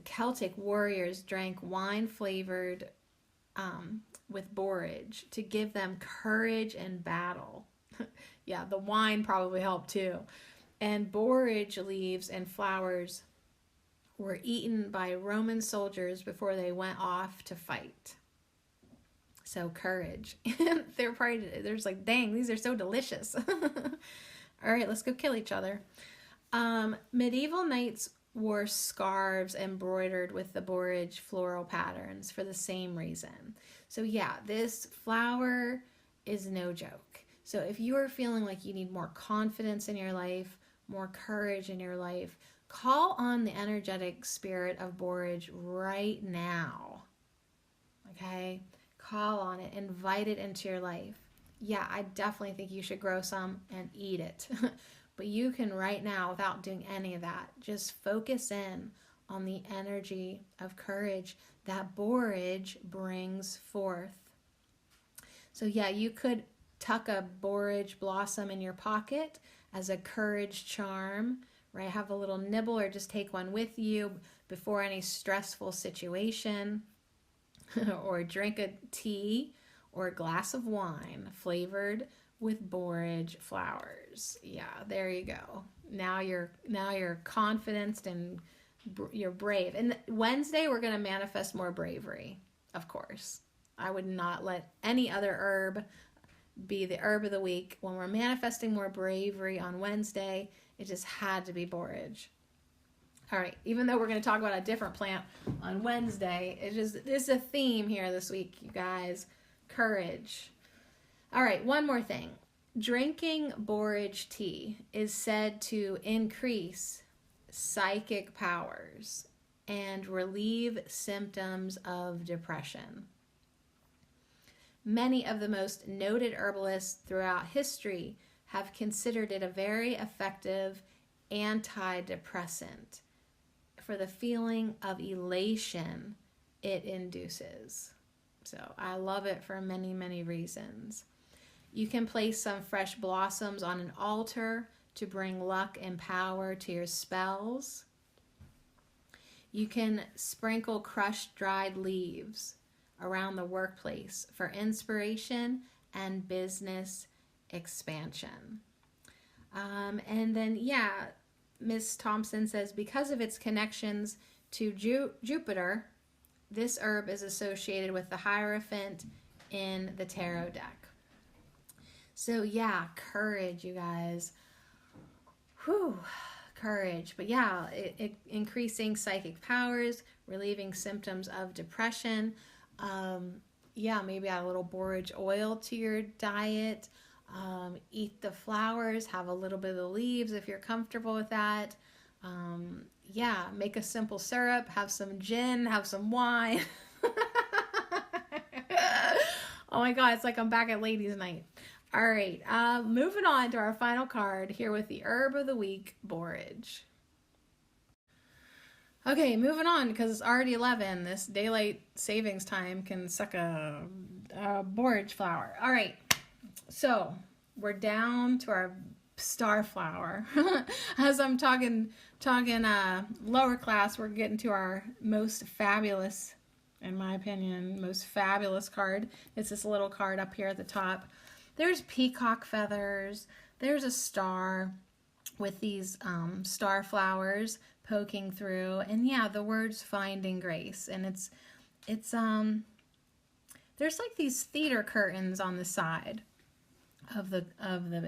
Celtic warriors drank wine flavored with borage to give them courage in battle. Yeah, the wine probably helped too. And borage leaves and flowers were eaten by Roman soldiers before they went off to fight. So courage. There's like, dang, these are so delicious. All right, let's go kill each other. Medieval knights wore scarves embroidered with the borage floral patterns for the same reason. So yeah, this flower is no joke. So if you are feeling like you need more confidence in your life, more courage in your life, call on the energetic spirit of borage right now. Okay? Call on it. Invite it into your life. Yeah, I definitely think you should grow some and eat it. But you can right now, without doing any of that, just focus in on the energy of courage that borage brings forth. So yeah, you could tuck a borage blossom in your pocket as a courage charm, right? Have a little nibble or just take one with you before any stressful situation. Or drink a tea or a glass of wine flavored with borage flowers. Yeah, there you go. Now you're confident and you're brave. And Wednesday we're going to manifest more bravery, of course. I would not let any other herb be the herb of the week. When we're manifesting more bravery on Wednesday, it just had to be borage. All right, even though we're going to talk about a different plant on Wednesday, it's a theme here this week, you guys. Courage. All right, one more thing. Drinking borage tea is said to increase psychic powers and relieve symptoms of depression. Many of the most noted herbalists throughout history have considered it a very effective antidepressant for the feeling of elation it induces. So I love it for many, many reasons. You can place some fresh blossoms on an altar to bring luck and power to your spells. You can sprinkle crushed dried leaves around the workplace for inspiration and business expansion. And then, yeah, Miss Thompson says, because of its connections to Jupiter, this herb is associated with the Hierophant in the tarot deck. So yeah, courage, you guys. Whew, courage. But yeah, it increasing psychic powers, relieving symptoms of depression. Yeah, maybe add a little borage oil to your diet. Eat the flowers, have a little bit of the leaves if you're comfortable with that. Yeah, make a simple syrup, have some gin, have some wine. Oh my God, it's like I'm back at ladies' night. All right, moving on to our final card here with the herb of the week, borage. Okay, moving on because it's already 11. This daylight savings time can suck a borage flower. All right, so we're down to our star flower. As I'm talking lower class, we're getting to our most fabulous, in my opinion, most fabulous card. It's this little card up here at the top. There's peacock feathers. There's a star with these star flowers poking through, and yeah, the words finding grace. And it's there's like these theater curtains on the side of the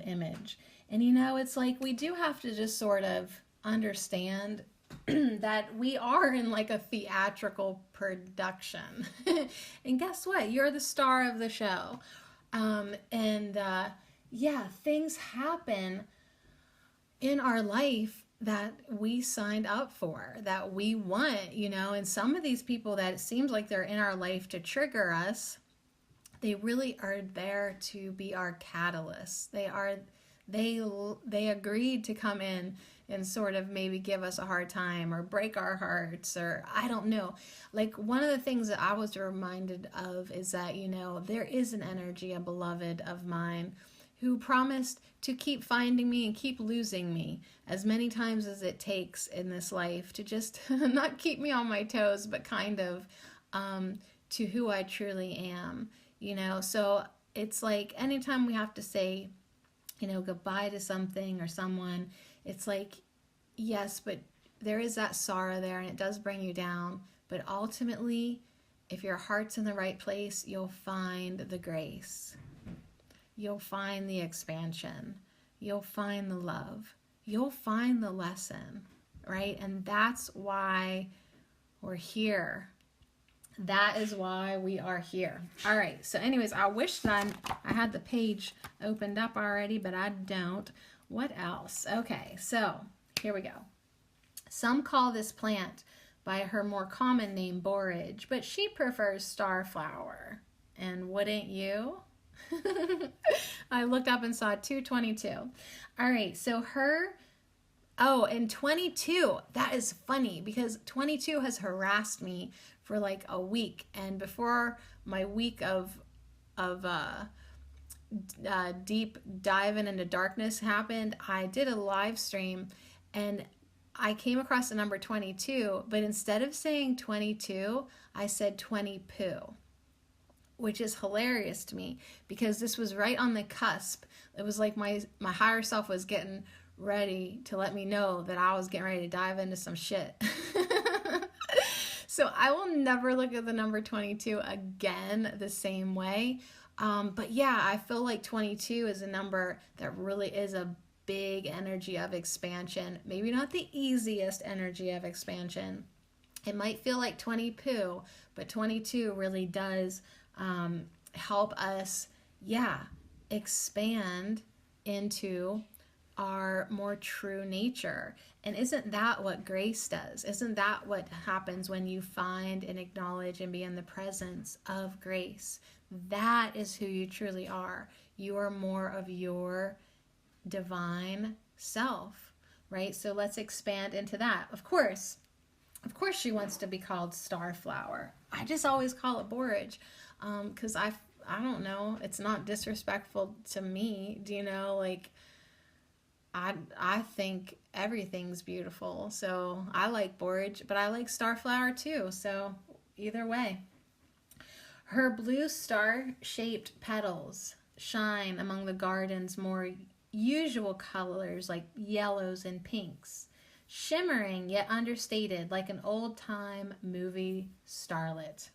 image. And you know, it's like we do have to just sort of understand that we are in like a theatrical production. And guess what? You're the star of the show. Yeah, things happen in our life that we signed up for, that we want, and some of these people that it seems like they're in our life to trigger us, they really are there to be our catalysts. They agreed to come in and sort of maybe give us a hard time or break our hearts, or I don't know. Like, one of the things that I was reminded of is that, there is an energy, a beloved of mine, who promised to keep finding me and keep losing me as many times as it takes in this life to just not keep me on my toes, but kind of to who I truly am, So it's like anytime we have to say, goodbye to something or someone, it's like, yes, but there is that sorrow there and it does bring you down. But ultimately, if your heart's in the right place, you'll find the grace. You'll find the expansion. You'll find the love. You'll find the lesson, right? And that's why we're here. That is why we are here. All right. So anyways, I wish that I had the page opened up already, but I don't. What else? Okay. So here we go. Some call this plant by her more common name, borage, but she prefers starflower. And wouldn't you? I looked up and saw 222. All right. So and 22, that is funny because 22 has harassed me for like a week. And before my week of deep diving into darkness happened, I did a live stream and I came across the number 22, but instead of saying 22, I said 20 poo, which is hilarious to me because this was right on the cusp. It was like my higher self was getting ready to let me know that I was getting ready to dive into some shit. So I will never look at the number 22 again the same way. But yeah, I feel like 22 is a number that really is a big energy of expansion. Maybe not the easiest energy of expansion. It might feel like 20 poo, but 22 really does help us, expand into our more true nature. And isn't that what grace does? Isn't that what happens when you find and acknowledge and be in the presence of grace? That is who you truly are. You are more of your divine self, right? So let's expand into that. Of course, she wants to be called starflower. I just always call it borage because I don't know. It's not disrespectful to me. Do you know, like, I think everything's beautiful. So I like borage, but I like starflower too. So either way. Her blue star-shaped petals shine among the garden's more usual colors like yellows and pinks, shimmering yet understated like an old-time movie starlet.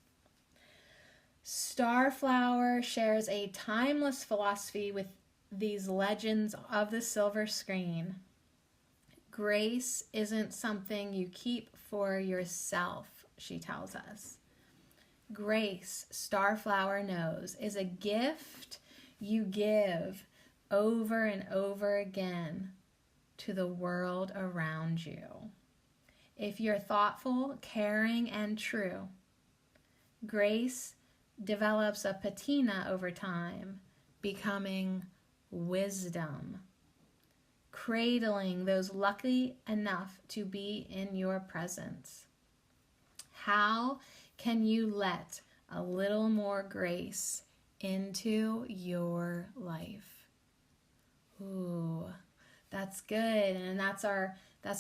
Starflower shares a timeless philosophy with these legends of the silver screen. Grace isn't something you keep for yourself, she tells us. Grace, Starflower knows, is a gift you give over and over again to the world around you. If you're thoughtful, caring, and true, grace develops a patina over time, becoming wisdom, cradling those lucky enough to be in your presence. How can you let a little more grace into your life? Ooh, that's good. And that's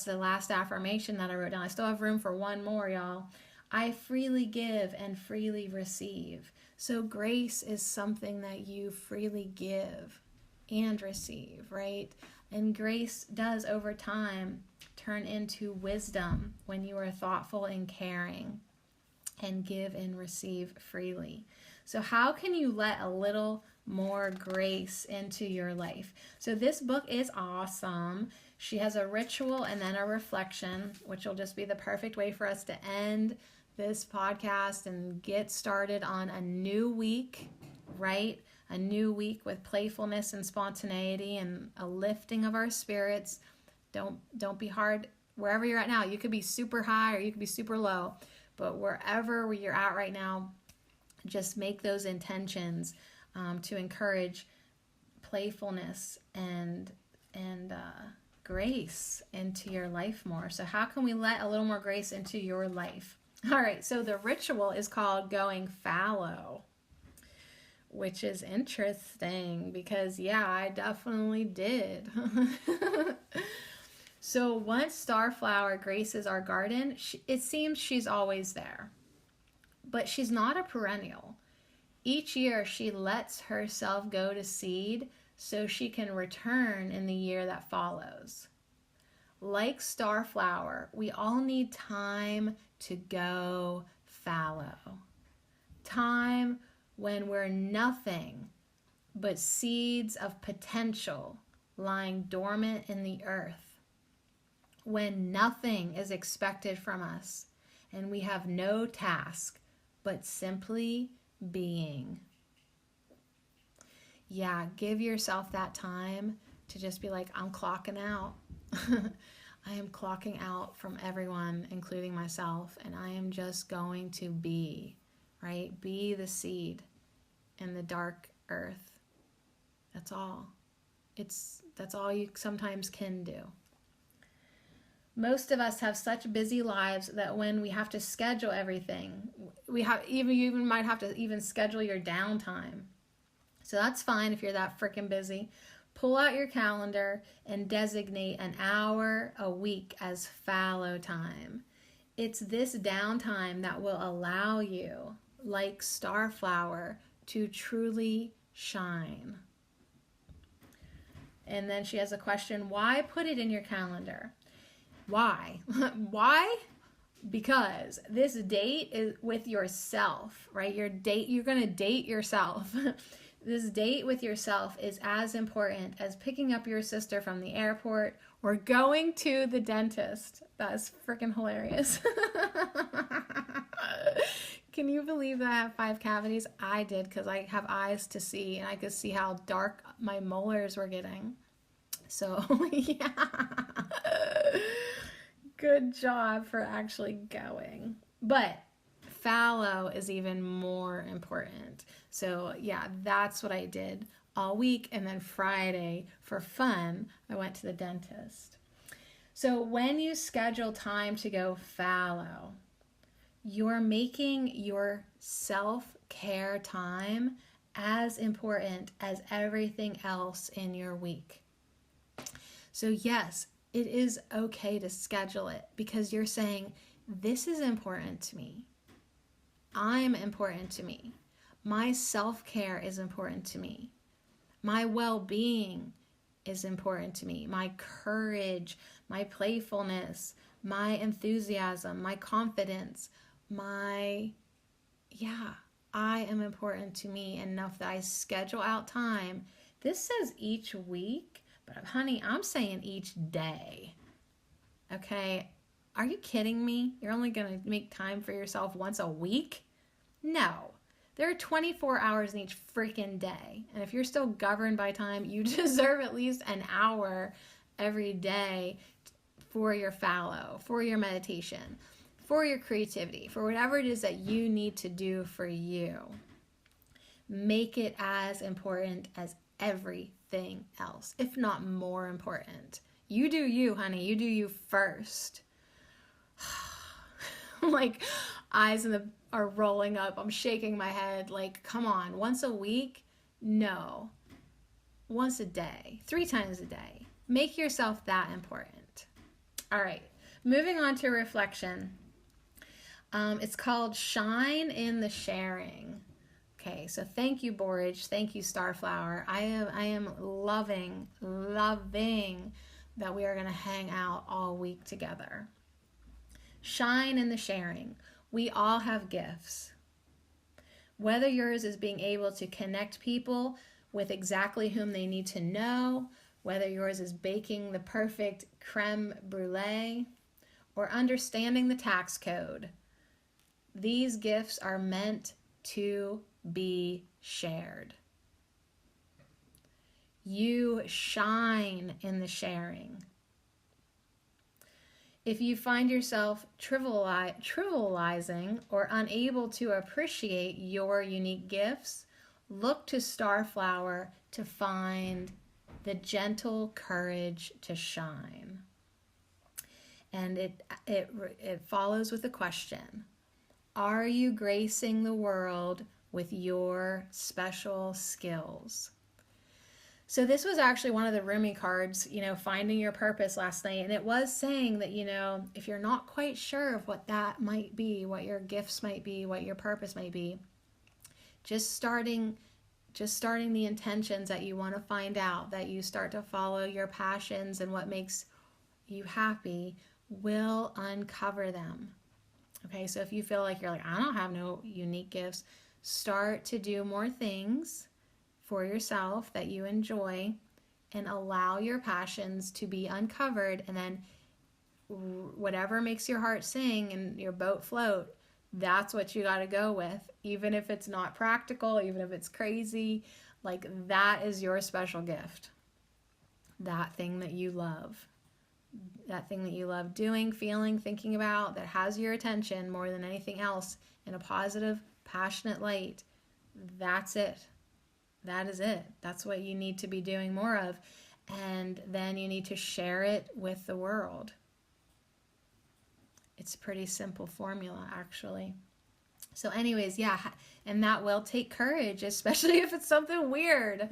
the last affirmation that I wrote down. I still have room for one more, y'all. I freely give and freely receive. So grace is something that you freely give and receive, right? And grace does over time turn into wisdom when you are thoughtful and caring and give and receive freely. So how can you let a little more grace into your life? So this book is awesome. She has a ritual and then a reflection, which will just be the perfect way for us to end this podcast and get started on a new week, right? A new week with playfulness and spontaneity and a lifting of our spirits Don't be hard wherever you're at now. You could be super high or you could be super low, but wherever you're at right now, just make those intentions to encourage playfulness and grace into your life more. So how can we let a little more grace into your life? All right, so the ritual is called going fallow, which is interesting because, yeah, I definitely did. So once Starflower graces our garden, it seems she's always there. But she's not a perennial. Each year she lets herself go to seed so she can return in the year that follows. Like Starflower, we all need time to go fallow. Time when we're nothing but seeds of potential lying dormant in the earth. When nothing is expected from us and we have no task but simply being. Yeah, give yourself that time to just be like, I'm clocking out. I am clocking out from everyone, including myself, and I am just going to be, right? Be the seed in the dark earth. That's all. That's all you sometimes can do. Most of us have such busy lives that when we have to schedule everything, you even might have to even schedule your downtime. So that's fine if you're that freaking busy. Pull out your calendar and designate an hour a week as fallow time. It's this downtime that will allow you, like Starflower, to truly shine. And then she has a question, why put it in your calendar? Why? Why? Because this date is with yourself, right? You're going to date yourself. This date with yourself is as important as picking up your sister from the airport or going to the dentist. That's freaking hilarious. Can you believe that I have 5 cavities? I did, because I have eyes to see, and I could see how dark my molars were getting. So, yeah. Good job for actually going. But fallow is even more important. So, yeah, that's what I did all week. And then Friday, for fun, I went to the dentist. So when you schedule time to go fallow, you're making your self-care time as important as everything else in your week. So yes, it is okay to schedule it because you're saying, this is important to me. I'm important to me. My self-care is important to me. My well-being is important to me. My courage, my playfulness, my enthusiasm, my confidence, I am important to me enough that I schedule out time. This says each week, but honey, I'm saying each day. Okay? Are you kidding me? You're only going to make time for yourself once a week? No. There are 24 hours in each freaking day. And if you're still governed by time, you deserve at least an hour every day for your fallow, for your meditation, for your creativity, for whatever it is that you need to do for you. Make it as important as everything else, if not more important. You do you, honey. You do you first. Like, eyes are rolling up. I'm shaking my head. Like, come on. Once a week? No. Once a day. 3 times a day. Make yourself that important. All right. Moving on to reflection. It's called Shine in the Sharing. Okay, so thank you, Borage. Thank you, Starflower. I am loving that we are going to hang out all week together. Shine in the sharing. We all have gifts. Whether yours is being able to connect people with exactly whom they need to know, whether yours is baking the perfect creme brulee, or understanding the tax code, these gifts are meant to be shared. You shine in the sharing. If you find yourself trivializing or unable to appreciate your unique gifts, look to Starflower to find the gentle courage to shine. And it follows with a question. Are you gracing the world with your special skills? So this was actually one of the Rumi cards, finding your purpose last night. And it was saying that, if you're not quite sure of what that might be, what your gifts might be, what your purpose might be, just starting the intentions that you want to find out, that you start to follow your passions and what makes you happy will uncover them. Okay, so if you feel like you're like, I don't have no unique gifts, start to do more things for yourself that you enjoy and allow your passions to be uncovered, and then whatever makes your heart sing and your boat float, that's what you got to go with, even if it's not practical, even if it's crazy. Like, that is your special gift. That thing that you love doing, feeling, thinking about, that has your attention more than anything else in a positive, passionate light. That's it. That is it. That's what you need to be doing more of. And then you need to share it with the world. It's a pretty simple formula, actually. So anyways, yeah, and that will take courage, especially if it's something weird.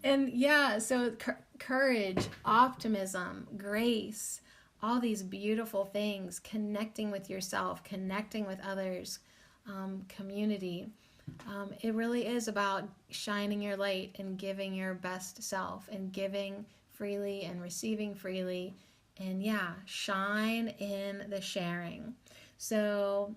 And yeah, so courage, optimism, grace, all these beautiful things, connecting with yourself, connecting with others, community. It really is about shining your light and giving your best self and giving freely and receiving freely. And yeah, shine in the sharing. So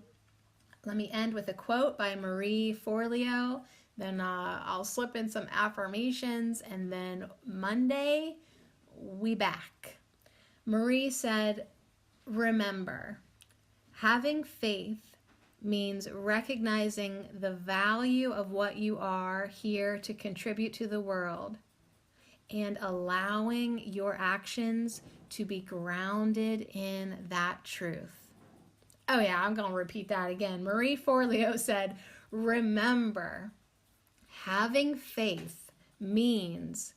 let me end with a quote by Marie Forleo. Then I'll slip in some affirmations, and then Monday we back. Marie said, remember, having faith means recognizing the value of what you are here to contribute to the world and allowing your actions to be grounded in that truth. Oh yeah, I'm going to repeat that again. Marie Forleo said, remember, having faith means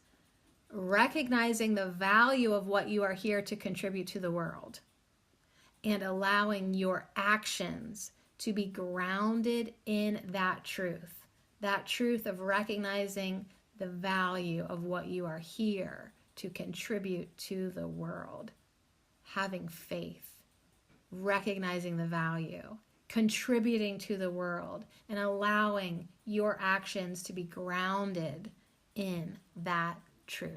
recognizing the value of what you are here to contribute to the world and allowing your actions to be grounded in that truth of recognizing the value of what you are here to contribute to the world. Having faith, recognizing the value, contributing to the world, and allowing your actions to be grounded in that truth.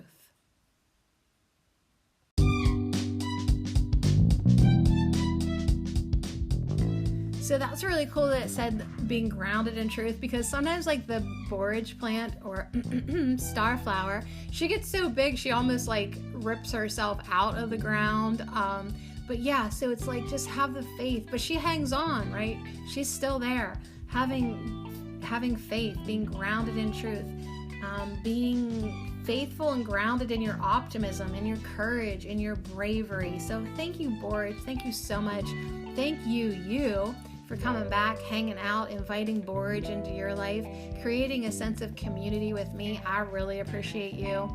So that's really cool that it said being grounded in truth, because sometimes like the borage plant or starflower, she gets so big she almost like rips herself out of the ground. But yeah, so it's like just have the faith, but she hangs on, right? She's still there, having faith, being grounded in truth, being faithful and grounded in your optimism, in your courage, in your bravery. So thank you, Borage. Thank you so much. Thank you for coming back, hanging out, inviting Borage into your life, creating a sense of community with me. I really appreciate you.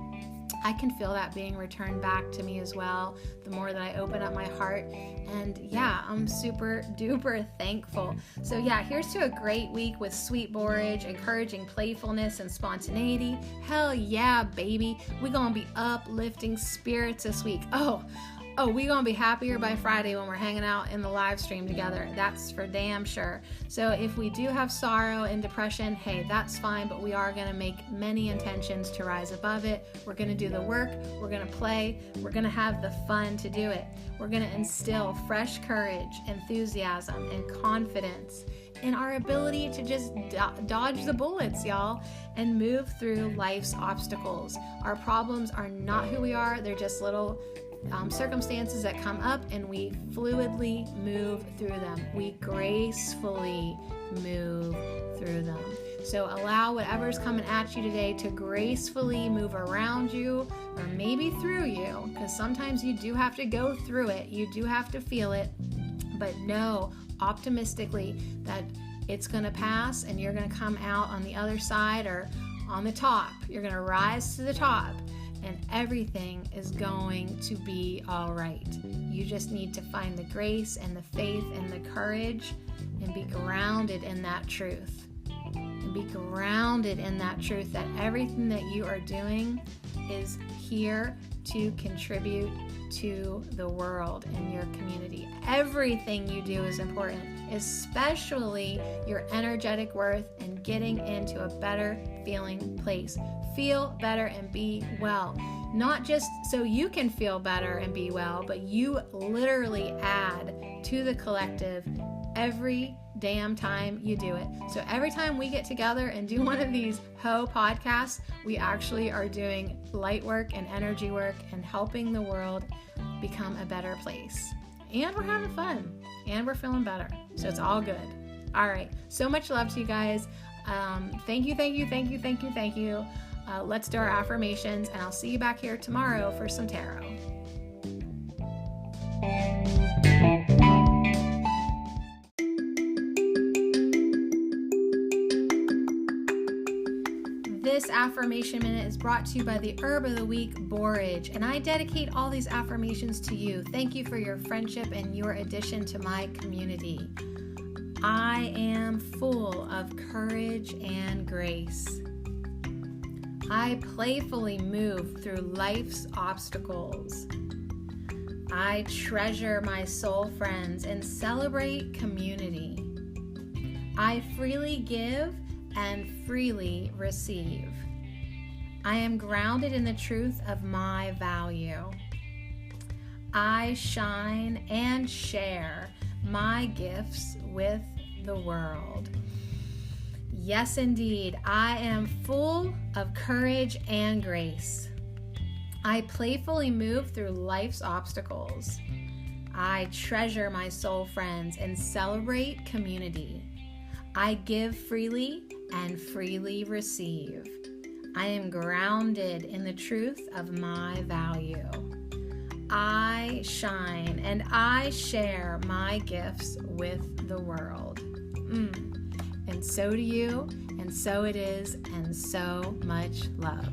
I can feel that being returned back to me as well, the more that I open up my heart. And yeah, I'm super duper thankful. So yeah, here's to a great week with sweet Borage, encouraging playfulness and spontaneity. Hell yeah, baby. We're gonna be uplifting spirits this week. Oh, we're going to be happier by Friday when we're hanging out in the live stream together. That's for damn sure. So if we do have sorrow and depression, hey, that's fine, but we are going to make many intentions to rise above it. We're going to do the work. We're going to play. We're going to have the fun to do it. We're going to instill fresh courage, enthusiasm, and confidence in our ability to just dodge the bullets, y'all, and move through life's obstacles. Our problems are not who we are. They're just little circumstances that come up, and we fluidly move through them. We gracefully move through them. So allow whatever's coming at you today to gracefully move around you or maybe through you, because sometimes you do have to go through it. You do have to feel it, but know optimistically that it's going to pass and you're going to come out on the other side or on the top. You're going to rise to the top and everything is going to be all right. You just need to find the grace and the faith and the courage and be grounded in that truth. And be grounded in that truth that everything that you are doing is here to contribute to the world and your community. Everything you do is important, especially your energetic worth and getting into a better feeling place. Feel better and be well. Not just so you can feel better and be well, but you literally add to the collective every damn time you do it. So every time we get together and do one of these podcasts, we actually are doing light work and energy work and helping the world become a better place. And we're having fun and we're feeling better. So it's all good. All right. So much love to you guys. Thank you. Let's do our affirmations and I'll see you back here tomorrow for some tarot. This affirmation minute is brought to you by the Herb of the Week, Borage, and I dedicate all these affirmations to you. Thank you for your friendship and your addition to my community. I am full of courage and grace. I playfully move through life's obstacles. I treasure my soul friends and celebrate community. I freely give and freely receive. I am grounded in the truth of my value. I shine and share my gifts with the world. Yes, indeed, I am full of courage and grace. I playfully move through life's obstacles. I treasure my soul friends and celebrate community. I give freely and freely receive. I am grounded in the truth of my value. I shine and I share my gifts with the world. And so do you, and so it is, and so much love.